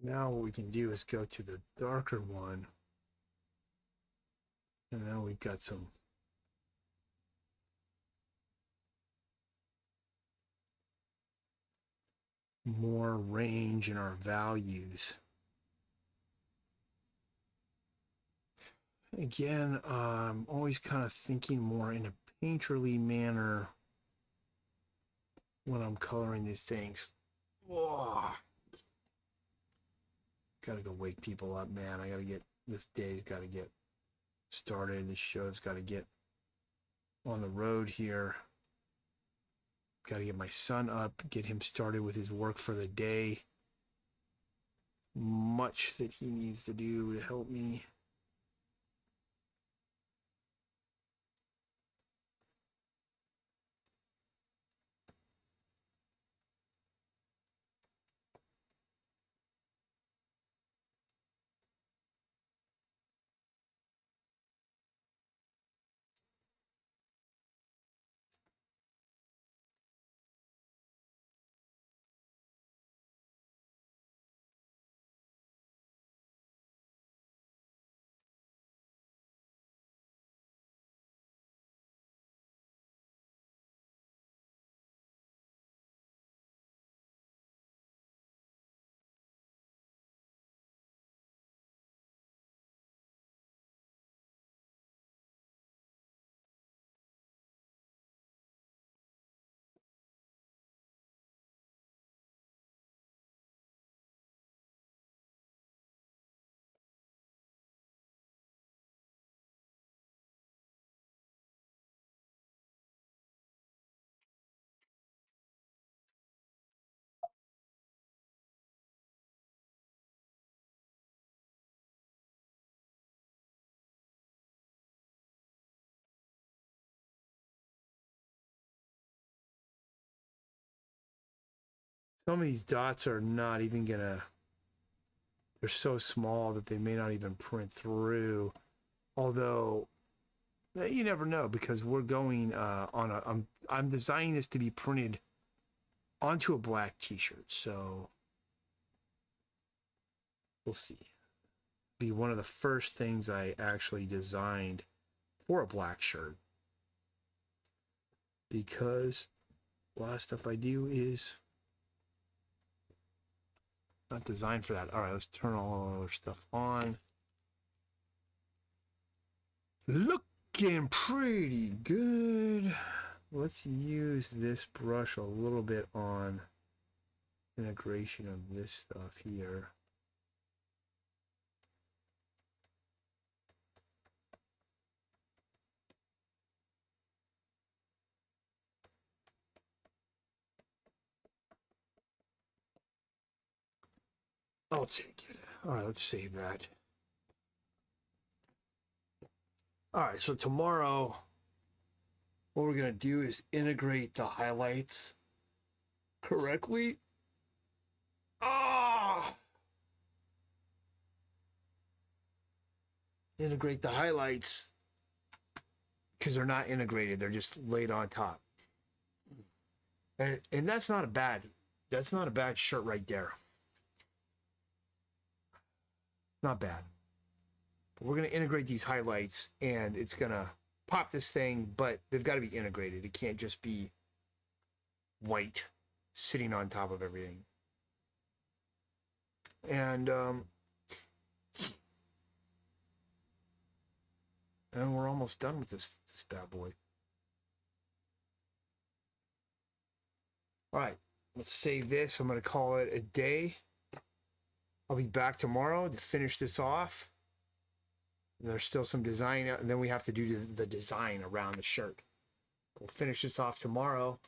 Now what we can do is go to the darker one. And now we've got some more range in our values. Again, I'm always kind of thinking more in a painterly manner when I'm coloring these things. Whoa. Gotta go wake people up, man. I gotta get, this day's gotta get started. This show's gotta get on the road here. Gotta get my son up, get him started with his work for the day. Much that he needs to do to help me. Some of these dots are not even gonna, they're so small that they may not even print through. Although you never know, because we're going on a, I'm designing this to be printed onto a black t-shirt, so we'll see. Be one of the first things I actually designed for a black shirt, because a lot of stuff I do is not designed for that. All right, let's turn all our stuff on. Looking pretty good. Let's use this brush a little bit on integration of this stuff here. I'll take it. All right, let's save that. All right, so tomorrow, what we're going to do is integrate the highlights correctly. Integrate the highlights because they're not integrated. They're just laid on top. And that's not a bad shirt right there. Not bad. But we're going to integrate these highlights, and it's going to pop this thing, but they've got to be integrated. It can't just be white sitting on top of everything. And we're almost done with this bad boy. All right, let's save this. I'm going to call it a day. I'll be back tomorrow to finish this off. And there's still some design, and then we have to do the design around the shirt. We'll finish this off tomorrow,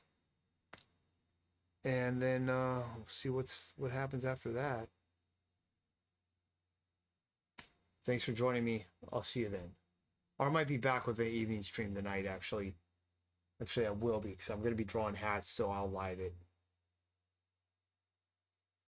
and then we'll see what happens after that. Thanks for joining me. I'll see you then. Or I might be back with the evening stream tonight, actually. Actually, I will be, because I'm going to be drawing hats, so I'll live it.